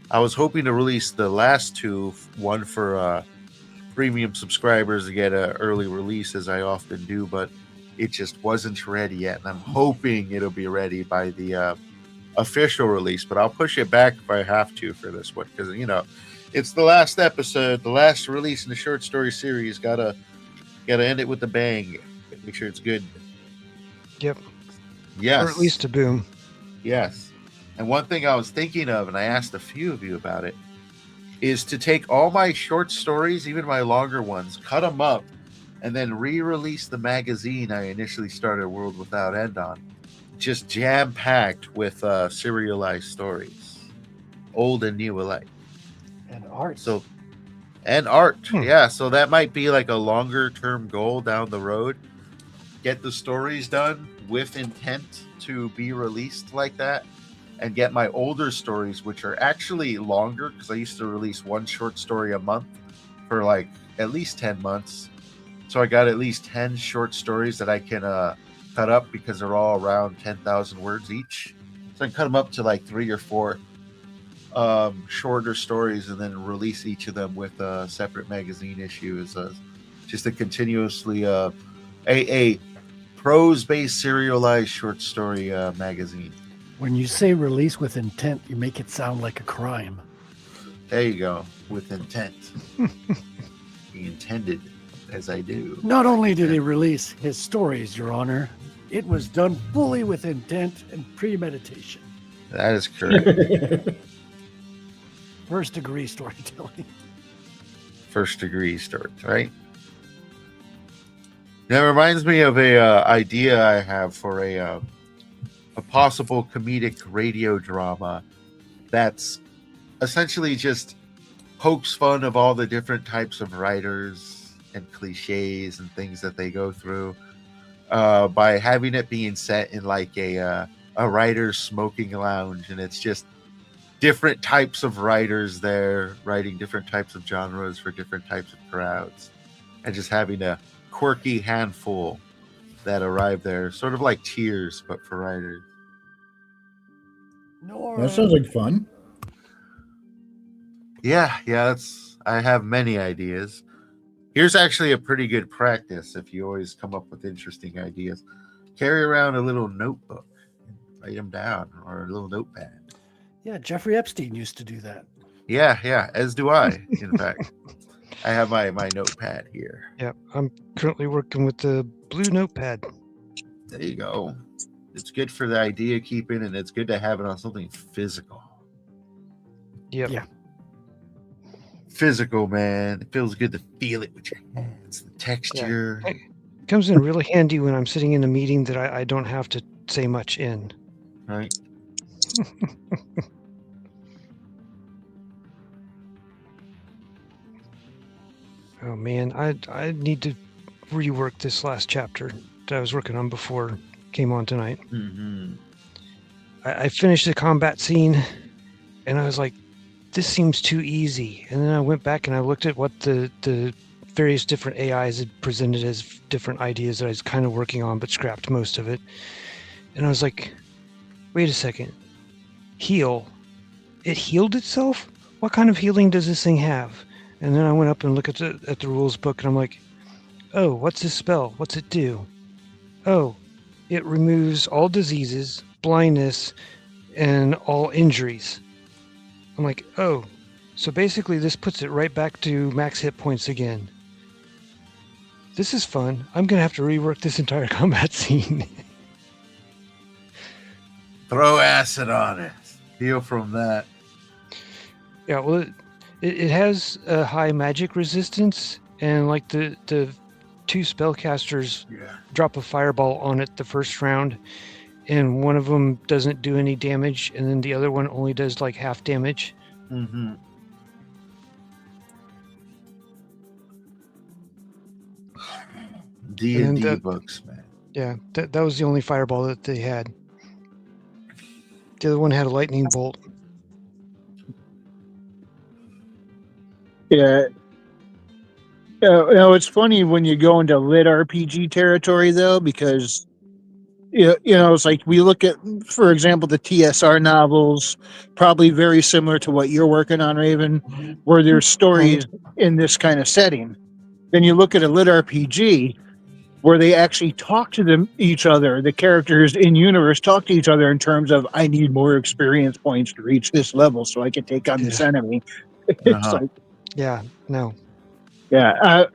Speaker 3: I was hoping to release the last two, one for premium subscribers to get an early release, as I often do, but it just wasn't ready yet. And I'm hoping it'll be ready by the official release, but I'll push it back if I have to for this one, because, you know, it's the last episode, the last release in the short story series. Gotta end it with a bang. Make sure it's good.
Speaker 4: Yep.
Speaker 3: Yes.
Speaker 4: Or at least a boom.
Speaker 3: Yes. And one thing I was thinking of, and I asked a few of you about it, is to take all my short stories, even my longer ones, cut them up, and then re-release the magazine I initially started World Without End on. Just jam-packed with serialized stories. Old and new alike.
Speaker 2: And art.
Speaker 3: And art. Yeah, so that might be like a longer-term goal down the road. Get the stories done with intent to be released like that. And get my older stories, which are actually longer, because I used to release one short story a month for like at least 10 months. So I got at least 10 short stories that I can cut up, because they're all around 10,000 words each. So I can cut them up to like 3 or 4 shorter stories, and then release each of them with a separate magazine issue as just a continuously a prose-based serialized short story magazine.
Speaker 2: When you say release with intent, you make it sound like a crime.
Speaker 3: There you go, with intent. He intended, as I do.
Speaker 2: Not only did he release his stories, Your Honor, it was done fully with intent and premeditation.
Speaker 3: That is correct.
Speaker 2: First degree storytelling.
Speaker 3: First degree stories, right? That reminds me of a idea I have for a possible comedic radio drama that's essentially just pokes fun of all the different types of writers and cliches and things that they go through, by having it being set in like a writer's smoking lounge, and it's just different types of writers there writing different types of genres for different types of crowds, and just having a quirky handful that arrive there, sort of like Cheers, but for writers.
Speaker 1: That sounds like fun.
Speaker 3: Yeah, I have many ideas. Here's actually a pretty good practice if you always come up with interesting ideas. Carry around a little notebook and write them down, or a little notepad.
Speaker 2: Yeah, Jeffrey Epstein used to do that.
Speaker 3: Yeah, as do I, in fact. I have my notepad here.
Speaker 4: Yeah, I'm currently working with the blue notepad.
Speaker 3: There you go. It's good for the idea keeping, and it's good to have it on something physical.
Speaker 4: Yep.
Speaker 2: Yeah.
Speaker 3: Physical, man. It feels good to feel it with your hands. The texture.
Speaker 4: Yeah. It comes in really handy when I'm sitting in a meeting that I don't have to say much in.
Speaker 3: Right.
Speaker 4: Oh man, I need to rework this last chapter that I was working on before it came on tonight.
Speaker 3: Mm-hmm.
Speaker 4: I finished the combat scene, and I was like, this seems too easy. And then I went back and I looked at what the various different AIs had presented as different ideas that I was kind of working on, but scrapped most of it. And I was like, wait a second. Heal. It healed itself? What kind of healing does this thing have? And then I went up and looked at the rules book, and I'm like, oh, what's this spell? What's it do? Oh, it removes all diseases, blindness, and all injuries. I'm like, oh, so basically this puts it right back to max hit points again. This is fun. I'm going to have to rework this entire combat scene.
Speaker 3: Throw acid on it. Heal from that.
Speaker 4: Yeah, well, it has a high magic resistance, and like the two spellcasters drop a fireball on it the first round, and one of them doesn't do any damage, and then the other one only does like half damage.
Speaker 3: Mm-hmm. D&D books, man.
Speaker 4: Yeah, that was the only fireball that they had. The other one had a lightning bolt.
Speaker 1: Yeah. It's funny when you go into lit RPG territory, though, because it's like we look at, for example, the TSR novels, probably very similar to what you're working on, Raven, where there's stories in this kind of setting. Then you look at a lit RPG where they actually talk to each other. The characters in universe talk to each other in terms of, I need more experience points to reach this level so I can take on this enemy. It's like,
Speaker 4: yeah, no.
Speaker 1: Yeah,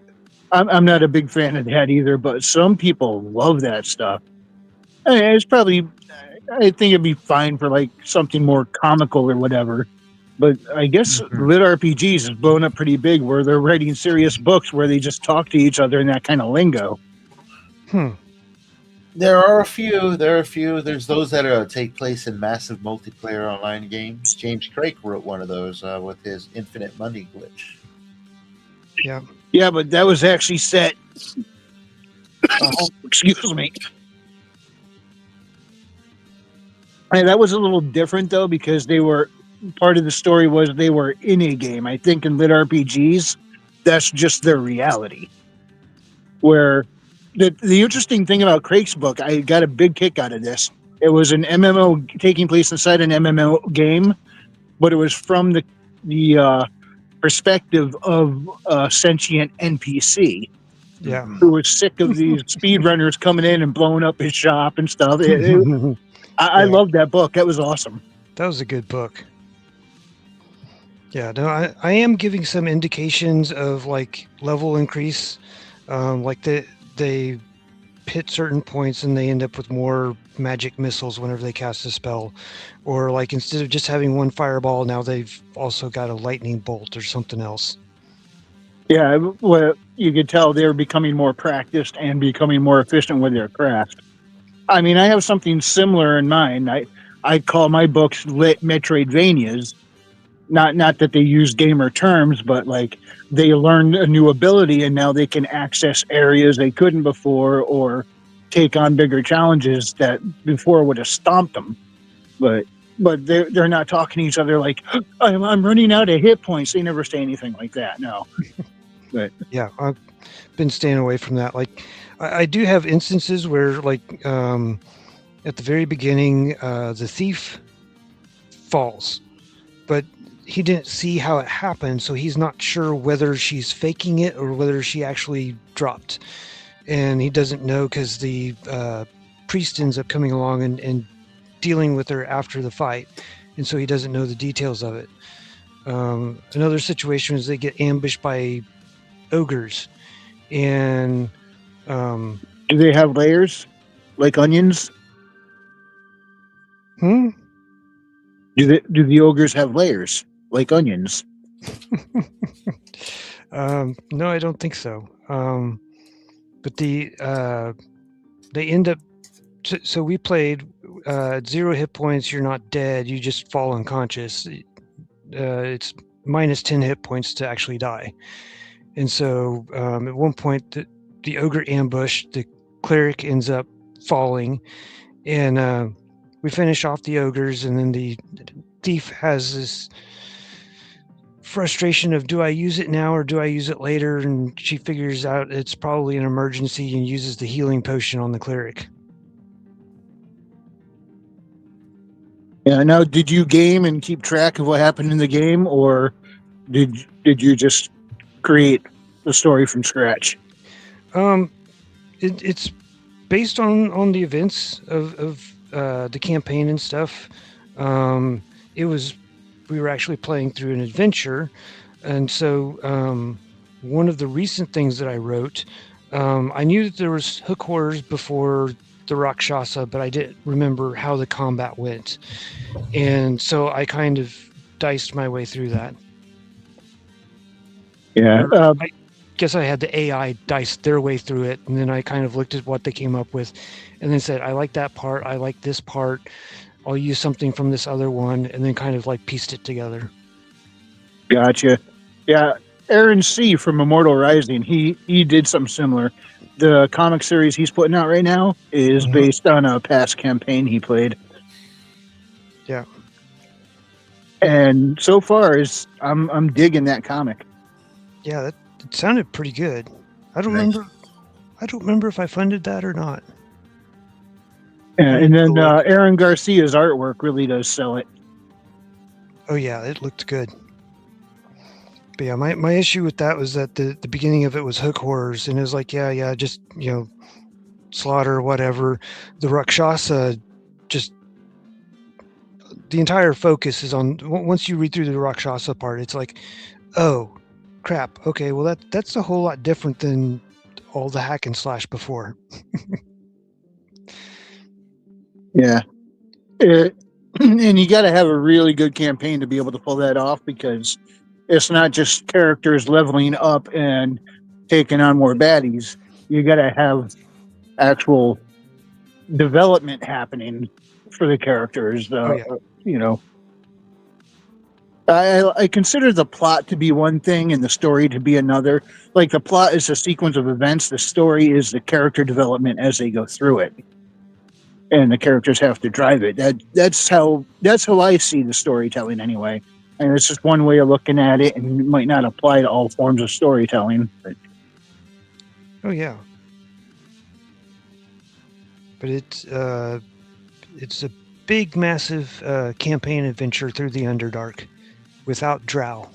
Speaker 1: I'm not a big fan of that either, but some people love that stuff. I mean, I think it'd be fine for like something more comical or whatever. But I guess lit RPGs is blown up pretty big where they're writing serious books where they just talk to each other in that kind of lingo.
Speaker 3: There are a few. There's those that take place in massive multiplayer online games. James Craig wrote one of those with his infinite money glitch.
Speaker 4: Yeah.
Speaker 1: Yeah, but that was actually set. Excuse me. And that was a little different though, because part of the story was they were in a game. I think in lit RPGs, that's just their reality. Where the interesting thing about Craig's book, I got a big kick out of this. It was an MMO taking place inside an MMO game, but it was from the perspective of a sentient NPC.
Speaker 4: Yeah.
Speaker 1: Who was sick of these speedrunners coming in and blowing up his shop and stuff. I loved that book. That was awesome.
Speaker 4: That was a good book. Yeah, no, I am giving some indications of like level increase. Like they hit certain points and they end up with more magic missiles whenever they cast a spell. Or like instead of just having one fireball, now they've also got a lightning bolt or something else.
Speaker 1: Yeah, well, you could tell they're becoming more practiced and becoming more efficient with their craft. I mean, I have something similar in mind. I call my books lit Metroidvanias. Not that they use gamer terms, but like they learned a new ability and now they can access areas they couldn't before or take on bigger challenges that before would have stomped them. But they're not talking to each other like, I'm running out of hit points. They never say anything like that. No. But
Speaker 4: yeah, I've been staying away from that. Like I do have instances where like at the very beginning the thief falls, but he didn't see how it happened, so he's not sure whether she's faking it or whether she actually dropped, and he doesn't know because the priest ends up coming along and dealing with her after the fight, and so he doesn't know the details of it. Another situation is they get ambushed by ogres, and
Speaker 1: do they have layers like onions? Do the ogres have layers like onions?
Speaker 4: No, I don't think so. But they end up. So we played 0 hit points. You're not dead. You just fall unconscious. It's minus 10 hit points to actually die. And so at one point, the ogre ambush, the cleric ends up falling, and we finish off the ogres, and then the thief has this frustration of, do I use it now or do I use it later? And she figures out it's probably an emergency and uses the healing potion on the cleric.
Speaker 1: Yeah. Now, did you game and keep track of what happened in the game, or did you just create the story from scratch?
Speaker 4: It's based on the events of the campaign and stuff. We were actually playing through an adventure, and so one of the recent things that I wrote, I knew that there was hook horrors before the Rakshasa, but I didn't remember how the combat went, and so I kind of diced my way through that.
Speaker 1: Yeah.
Speaker 4: I guess I had the AI dice their way through it, and then I kind of looked at what they came up with and then said, I like that part, I like this part, I'll use something from this other one, and then kind of like pieced it together.
Speaker 1: Gotcha. Yeah. Aaron C. from Immortal Rising, he did something similar. The comic series he's putting out right now is based on a past campaign he played.
Speaker 4: Yeah.
Speaker 1: And so far, I'm digging that comic.
Speaker 4: Yeah, it sounded pretty good. I don't remember if I funded that or not.
Speaker 1: And then Aaron Garcia's artwork really does sell it.
Speaker 4: Oh yeah, it looked good. But yeah, my issue with that was that the beginning of it was hook horrors, and it was like, just slaughter, whatever. The Rakshasa, just the entire focus is on, once you read through the Rakshasa part, it's like, oh crap, okay, well that's a whole lot different than all the hack and slash before.
Speaker 1: Yeah. And you got to have a really good campaign to be able to pull that off, because it's not just characters leveling up and taking on more baddies. You got to have actual development happening for the characters. I consider the plot to be one thing and the story to be another. Like, the plot is a sequence of events. The story is the character development as they go through it. And the characters have to drive it. That's how I see the storytelling anyway. And it's just one way of looking at it, and it might not apply to all forms of storytelling. But.
Speaker 4: Oh yeah. But it's a big, massive campaign adventure through the Underdark without drow.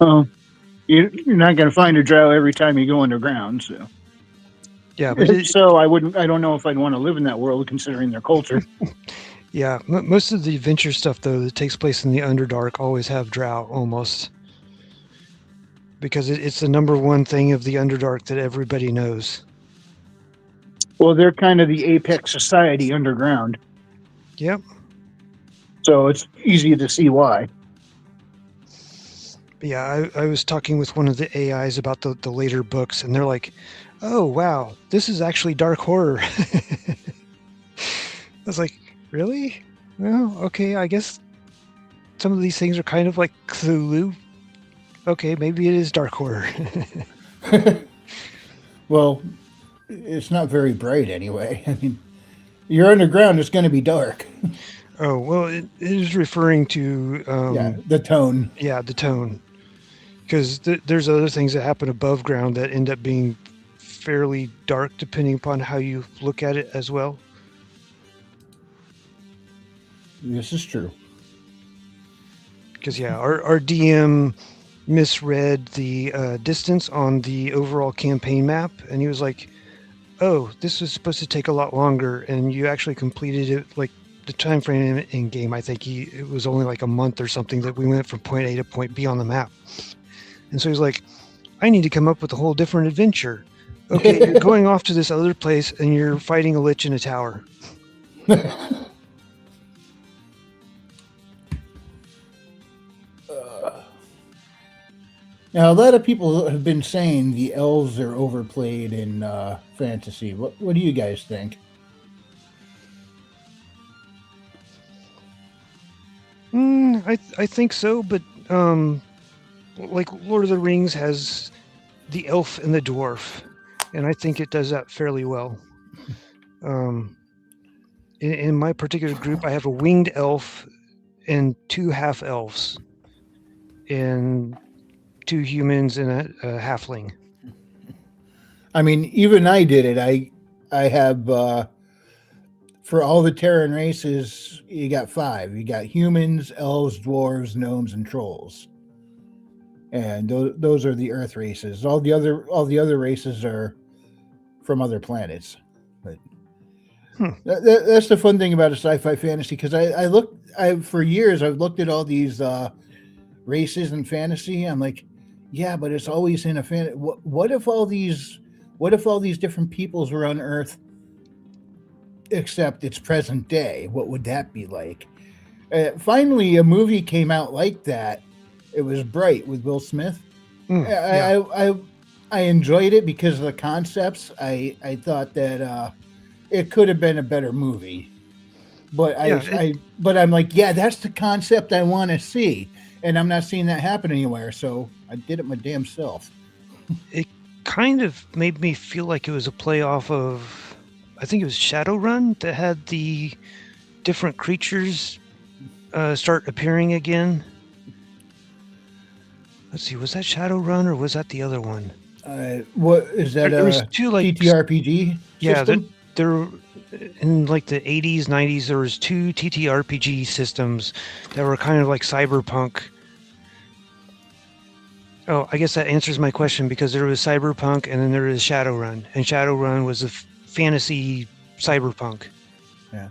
Speaker 1: Oh, you're not going to find a drow every time you go underground, so.
Speaker 4: Yeah, but
Speaker 1: I don't know if I'd want to live in that world considering their culture.
Speaker 4: Yeah, most of the adventure stuff though that takes place in the Underdark always have drow almost, because it's the number one thing of the Underdark that everybody knows.
Speaker 1: Well, they're kind of the apex society underground.
Speaker 4: Yep.
Speaker 1: So it's easy to see why.
Speaker 4: But yeah, I was talking with one of the AIs about the later books, and they're like, oh, wow, this is actually dark horror. I was like, really? Well, okay, I guess some of these things are kind of like Cthulhu. Okay, maybe it is dark horror.
Speaker 1: Well, it's not very bright anyway. I mean, you're underground, it's going to be dark.
Speaker 4: Oh, well, it is referring to...
Speaker 1: the tone.
Speaker 4: Yeah, the tone. Because there's other things that happen above ground that end up being fairly dark, depending upon how you look at it as well.
Speaker 1: This is true.
Speaker 4: Because, yeah, our DM misread the distance on the overall campaign map, and he was like, oh, this was supposed to take a lot longer, and you actually completed it, like, the time frame in game, I think it was only like a month or something that we went from point A to point B on the map. And so he's like, I need to come up with a whole different adventure. Okay, you're going off to this other place and you're fighting a lich in a tower.
Speaker 1: Now, a lot of people have been saying the elves are overplayed in fantasy. What do you guys think?
Speaker 4: I think so, but like Lord of the Rings has the elf and the dwarf, and I think it does that fairly well. In my particular group, I have a winged elf and 2 half elves, and 2 humans and a halfling.
Speaker 1: I mean, even I did it. I have for all the Terran races, you got 5. You got humans, elves, dwarves, gnomes, and trolls. And those are the Earth races. All the other races are from other planets. But that's the fun thing about a sci-fi fantasy, because for years I've looked at all these races in fantasy. I'm like, yeah, but it's always in a fantasy. What if all these different peoples were on Earth, except it's present day? What would that be like? Finally, a movie came out like that. It was Bright with Will Smith. I enjoyed it because of the concepts. I thought that it could have been a better movie. But but I'm like, yeah, that's the concept I want to see, and I'm not seeing that happen anywhere. So I did it my damn self.
Speaker 4: It kind of made me feel like it was a play off of, I think it was Shadowrun that had the different creatures start appearing again. Let's see, was that Shadowrun or was that the other one?
Speaker 1: What is that?
Speaker 4: There was two like
Speaker 1: TTRPG system?
Speaker 4: there in like the 80s, 90s. There was two TTRPG systems that were kind of like cyberpunk. Oh, I guess that answers my question because there was cyberpunk and then there was Shadowrun, and Shadowrun was a fantasy cyberpunk.
Speaker 1: Yeah.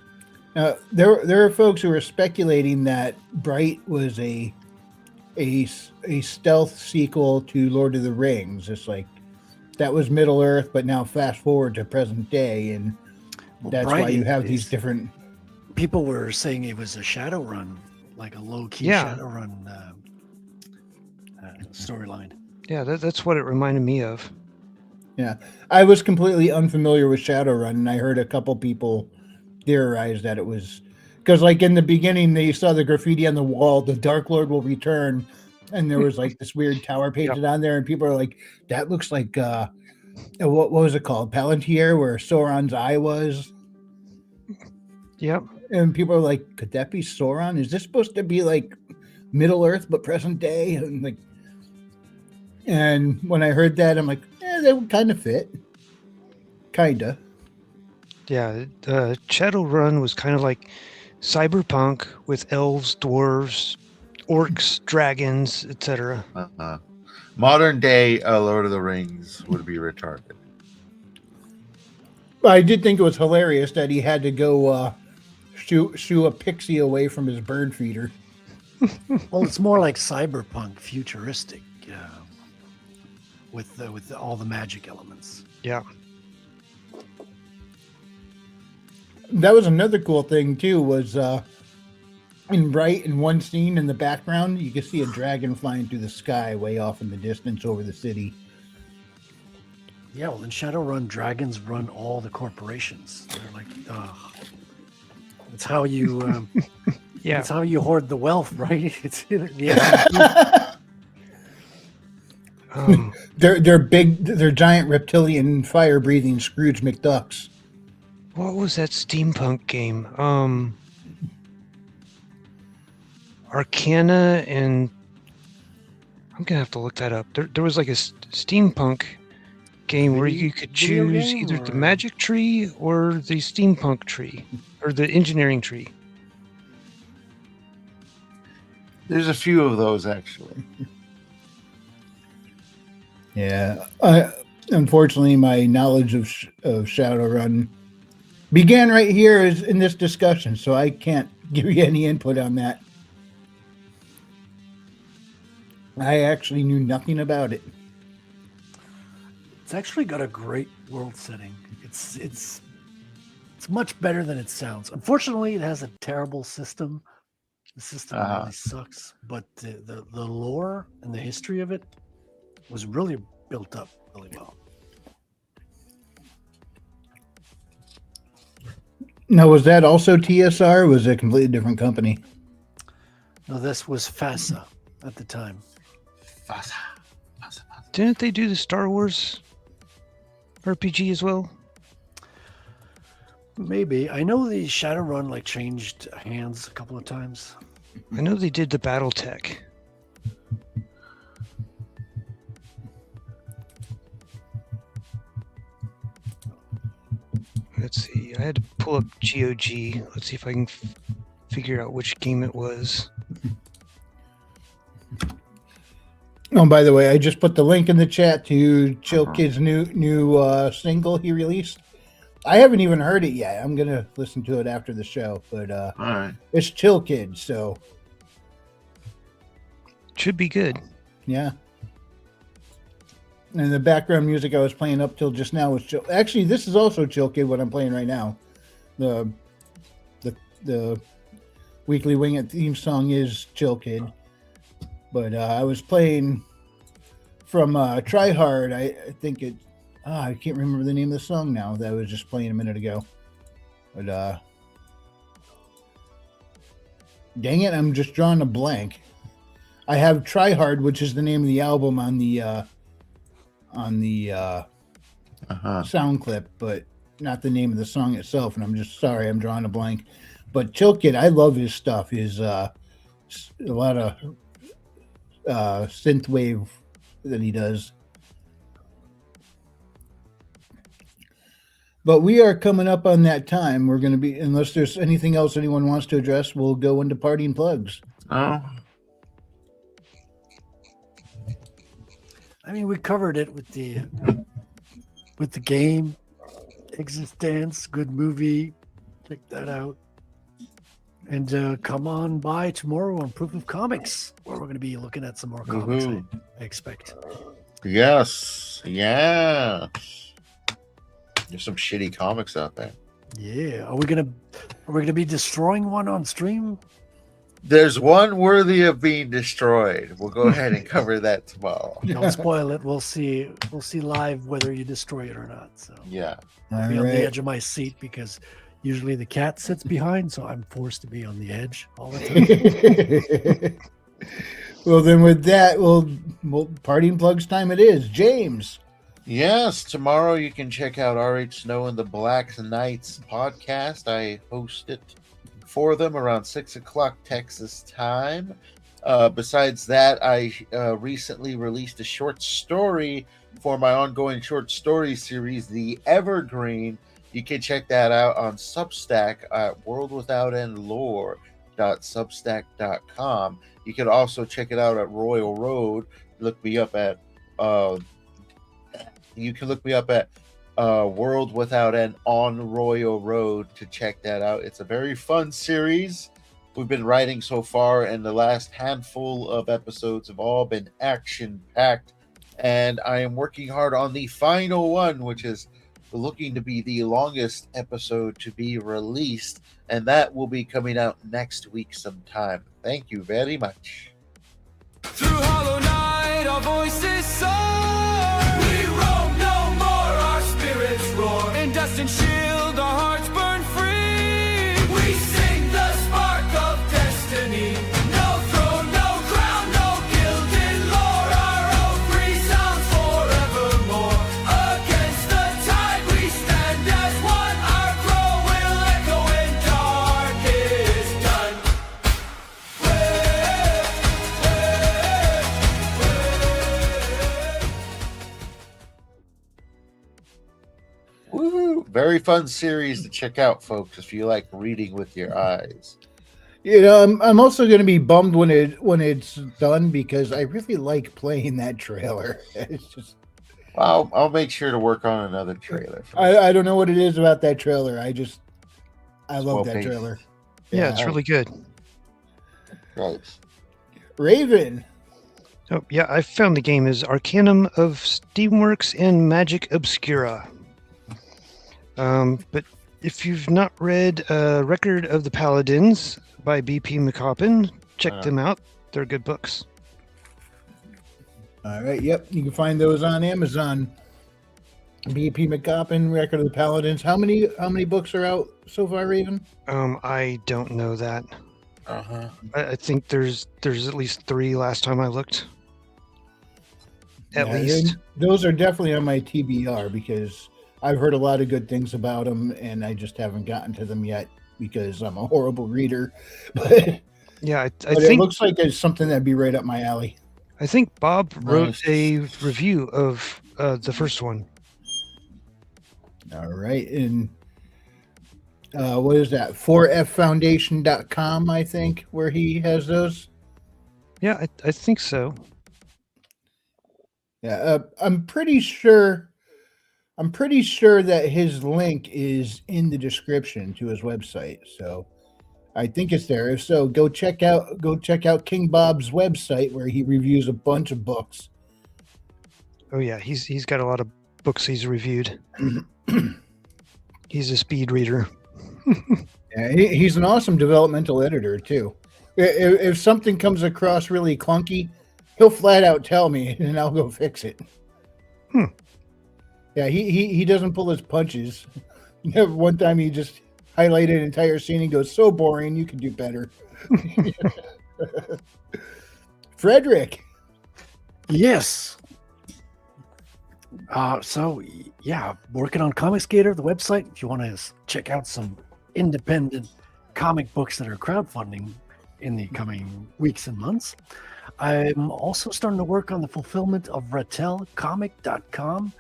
Speaker 1: There are folks who are speculating that Bright was a stealth sequel to Lord of the Rings. It's like that was Middle Earth, but now fast forward to present day, and that's why you have these different.
Speaker 2: People were saying it was a Shadowrun, like a low key Shadowrun storyline.
Speaker 4: Yeah, that's what it reminded me of.
Speaker 1: Yeah, I was completely unfamiliar with Shadowrun, and I heard a couple people theorize that it was because, like, in the beginning, they saw the graffiti on the wall, "The Dark Lord will return," and there was like this weird tower painted on there, and people are like, "That looks like what was it called, Palantir, where Sauron's eye was."
Speaker 4: Yep.
Speaker 1: And people are like, "Could that be Sauron? Is this supposed to be like Middle Earth but present day?" And like. And when I heard that, I'm like, that would kind of fit. Kinda.
Speaker 4: Yeah, Shadowrun was kind of like cyberpunk with elves, dwarves, orcs, dragons, etc.
Speaker 3: Modern day Lord of the Rings would be retarded.
Speaker 1: I did think it was hilarious that he had to go shoo a pixie away from his bird feeder.
Speaker 2: Well, it's more like cyberpunk, futuristic. With all the magic elements.
Speaker 4: Yeah.
Speaker 1: That was another cool thing too, was in Bright, in one scene in the background, you could see a dragon flying through the sky way off in the distance over the city.
Speaker 2: Yeah, well, in Shadowrun, dragons run all the corporations. They're like, it's how you it's how you hoard the wealth, right? It's
Speaker 1: they're big, they're giant reptilian fire breathing Scrooge McDucks.
Speaker 4: What was that steampunk game? Arcana, and I'm gonna have to look that up. There was like a steampunk game where you could choose either the magic tree or the steampunk tree or the engineering tree.
Speaker 3: There's a few of those actually.
Speaker 1: Yeah, unfortunately, my knowledge of Shadowrun began right here in this discussion, so I can't give you any input on that. I actually knew nothing about it.
Speaker 2: It's actually got a great world setting. It's much better than it sounds. Unfortunately, it has a terrible system. The system really sucks, but the lore and the history of it was really built up really well.
Speaker 1: Now, was that also TSR, or was it a completely different company?
Speaker 2: No, this was FASA at the time.
Speaker 3: FASA.
Speaker 4: Didn't they do the Star Wars RPG as well?
Speaker 2: Maybe. I know the Shadowrun like changed hands a couple of times.
Speaker 4: I know they did the BattleTech. Let's see. I had to pull up GOG. Let's see if I can figure out which game it was.
Speaker 1: Oh, by the way, I just put the link in the chat to Chill Kid's new single he released. I haven't even heard it yet. I'm gonna listen to it after the show, but
Speaker 3: all right.
Speaker 1: It's Chill Kid, so
Speaker 4: should be good.
Speaker 1: Yeah. And the background music I was playing up till just now was Chill. Actually, this is also Chill Kid, what I'm playing right now. The Weekly Wing It theme song is Chill Kid. But I was playing from Try Hard. I think it. I can't remember the name of the song now that I was just playing a minute ago. But Dang it, I'm just drawing a blank. I have Try Hard, which is the name of the album on the sound clip, but not the name of the song itself. And I'm just sorry, I'm drawing a blank. But Chilkit, I love his stuff. His a lot of synth wave that he does. But we are coming up on that time. We're going to be, unless there's anything else anyone wants to address, we'll go into parting plugs.
Speaker 3: Oh,
Speaker 2: I mean, we covered it with the game, Existence, good movie. Check that out. And come on by tomorrow on Proof of Comics, where we're going to be looking at some more comics, I expect.
Speaker 3: yes. There's some shitty comics out there.
Speaker 2: Yeah. Are we gonna be destroying one on stream?
Speaker 3: There's one worthy of being destroyed. We'll go ahead and cover that tomorrow.
Speaker 2: Don't spoil it. We'll see live whether you destroy it or not. So
Speaker 3: Yeah.
Speaker 2: I'll be on the edge of my seat because usually the cat sits behind, so I'm forced to be on the edge all the time.
Speaker 1: Well, then with that, we'll parting plugs time it is. James.
Speaker 3: Yes, tomorrow you can check out RH Snow and the Black Knights podcast. I host it for them around 6 o'clock Texas time. Besides that, I recently released a short story for my ongoing short story series, The Evergreen. You can check that out on Substack at worldwithoutendlore.substack.com. You can also check it out at Royal Road. Look me up at you can look me up at World Without End on Royal Road to check that out. It's a very fun series we've been writing so far, and the last handful of episodes have all been action-packed. And I am working hard on the final one, which is looking to be the longest episode to be released, and that will be coming out next week sometime. Thank you very much.
Speaker 12: Through hollow night, our voices soar. We roam no more, our spirits roar. In dust and shield, our hearts burn free. We sing the spark of destiny. No throne, no crown, no gilded lore. Our oath resounds forevermore. Against the tide, we stand as one. Our crow will echo when dark is done.
Speaker 3: Woo! Very fun series to check out, folks, if you like reading with your eyes.
Speaker 1: You know, I'm also going to be bummed when it's done because I really like playing that trailer. It's just
Speaker 3: I'll make sure to work on another trailer.
Speaker 1: I don't know what it is about that trailer. I love that
Speaker 3: well-paced.
Speaker 1: trailer.
Speaker 4: Yeah, it's really good.
Speaker 3: Right.
Speaker 1: Raven.
Speaker 4: Oh, yeah, I found the game is Arcanum of Steamworks and Magic Obscura. But if you've not read Record of the Paladins by B.P. McCoppin, check them out. They're good books.
Speaker 1: All right. Yep. You can find those on Amazon. B.P. McCoppin, Record of the Paladins. How many books are out so far, Raven?
Speaker 4: I don't know that.
Speaker 3: Uh-huh.
Speaker 4: I think there's at least 3 last time I looked. At least.
Speaker 1: Those are definitely on my TBR because I've heard a lot of good things about them, and I just haven't gotten to them yet because I'm a horrible reader. But
Speaker 4: yeah, I
Speaker 1: but
Speaker 4: think
Speaker 1: it looks like it's something that'd be right up my alley.
Speaker 4: I think Bob wrote a review of the first one.
Speaker 1: All right, and what is that? 4ffoundation.com, I think, where he has those.
Speaker 4: Yeah, I think so.
Speaker 1: Yeah, I'm pretty sure that his link is in the description to his website. So I think it's there. If so, go check out King Bob's website where he reviews a bunch of books.
Speaker 4: Oh yeah, he's got a lot of books he's reviewed. He's a speed reader.
Speaker 1: Yeah, he's an awesome developmental editor too. If something comes across really clunky, he'll flat out tell me, and I'll go fix it. Yeah, he doesn't pull his punches. One time he just highlighted an entire scene and goes, "So boring, you could do better." Frederick.
Speaker 2: Yes. Working on Comic Skater, the website. If you want to check out some independent comic books that are crowdfunding in the coming weeks and months. I'm also starting to work on the fulfillment of RattelComic.com.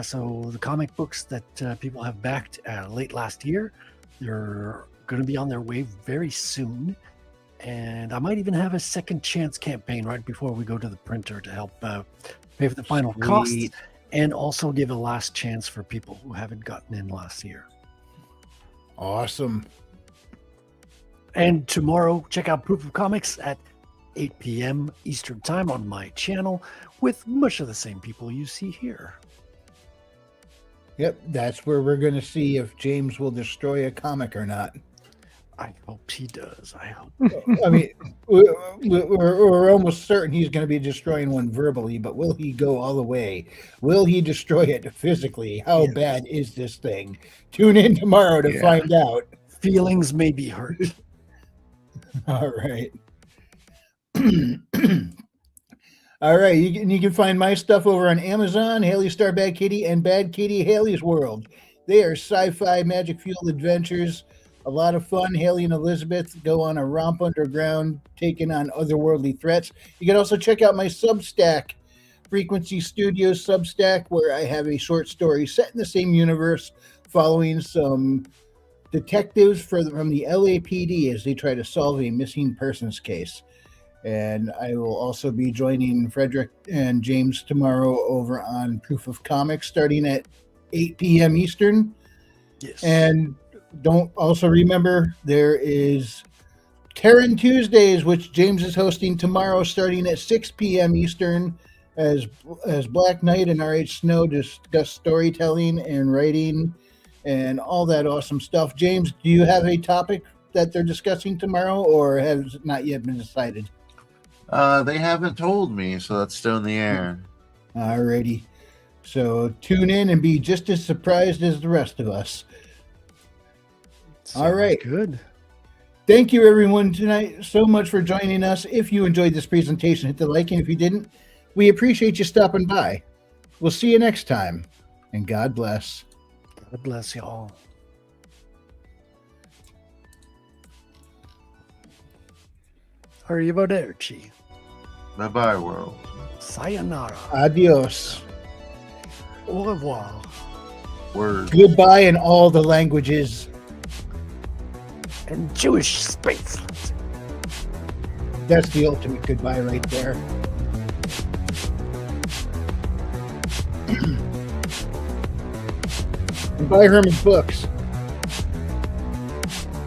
Speaker 2: So the comic books that people have backed late last year, they're going to be on their way very soon. And I might even have a second chance campaign right before we go to the printer to help pay for the final costs and also give a last chance for people who haven't gotten in last year.
Speaker 1: Awesome.
Speaker 2: And tomorrow, check out Proof of Comics at 8 p.m. Eastern Time on my channel with much of the same people you see here.
Speaker 1: Yep, that's where we're going to see if James will destroy a comic or not.
Speaker 2: I hope he does. I hope.
Speaker 1: I mean, we're almost certain he's going to be destroying one verbally, but will he go all the way? Will he destroy it physically? How bad is this thing? Tune in tomorrow to find out.
Speaker 2: Feelings may be hurt.
Speaker 1: All right. All right. You can find my stuff over on Amazon, Haley Star Bad Kitty and Bad Kitty Haley's World. They are sci-fi magic fueled adventures. A lot of fun. Haley and Elizabeth go on a romp underground, taking on otherworldly threats. You can also check out my Substack, Frequency Studios Substack, where I have a short story set in the same universe, following some detectives from the LAPD as they try to solve a missing persons case. And I will also be joining Frederick and James tomorrow over on Proof of Comics, starting at 8 p.m. Eastern.
Speaker 2: Yes.
Speaker 1: And don't also remember there is Terran Tuesdays, which James is hosting tomorrow, starting at 6 p.m. Eastern, as Black Knight and R.H. Snow discuss storytelling and writing and all that awesome stuff. James, do you have a topic that they're discussing tomorrow, or has it not yet been decided?
Speaker 3: They haven't told me, so that's still in the air.
Speaker 1: Alrighty. So tune in and be just as surprised as the rest of us. All right.
Speaker 2: Good.
Speaker 1: Thank you, everyone, tonight so much for joining us. If you enjoyed this presentation, hit the like, and if you didn't, we appreciate you stopping by. We'll see you next time, and God bless.
Speaker 2: God bless you all. Arrivederci.
Speaker 3: Bye-bye, world.
Speaker 2: Sayonara.
Speaker 1: Adios.
Speaker 2: Au revoir.
Speaker 3: Word.
Speaker 1: Goodbye in all the languages.
Speaker 2: And Jewish space.
Speaker 1: That's the ultimate goodbye right there. And buy Herman's books.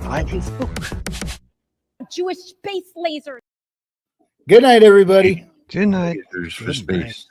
Speaker 2: Buy his book.
Speaker 13: Jewish space lasers.
Speaker 1: Good night, everybody.
Speaker 4: Good night.
Speaker 3: Lasers for space.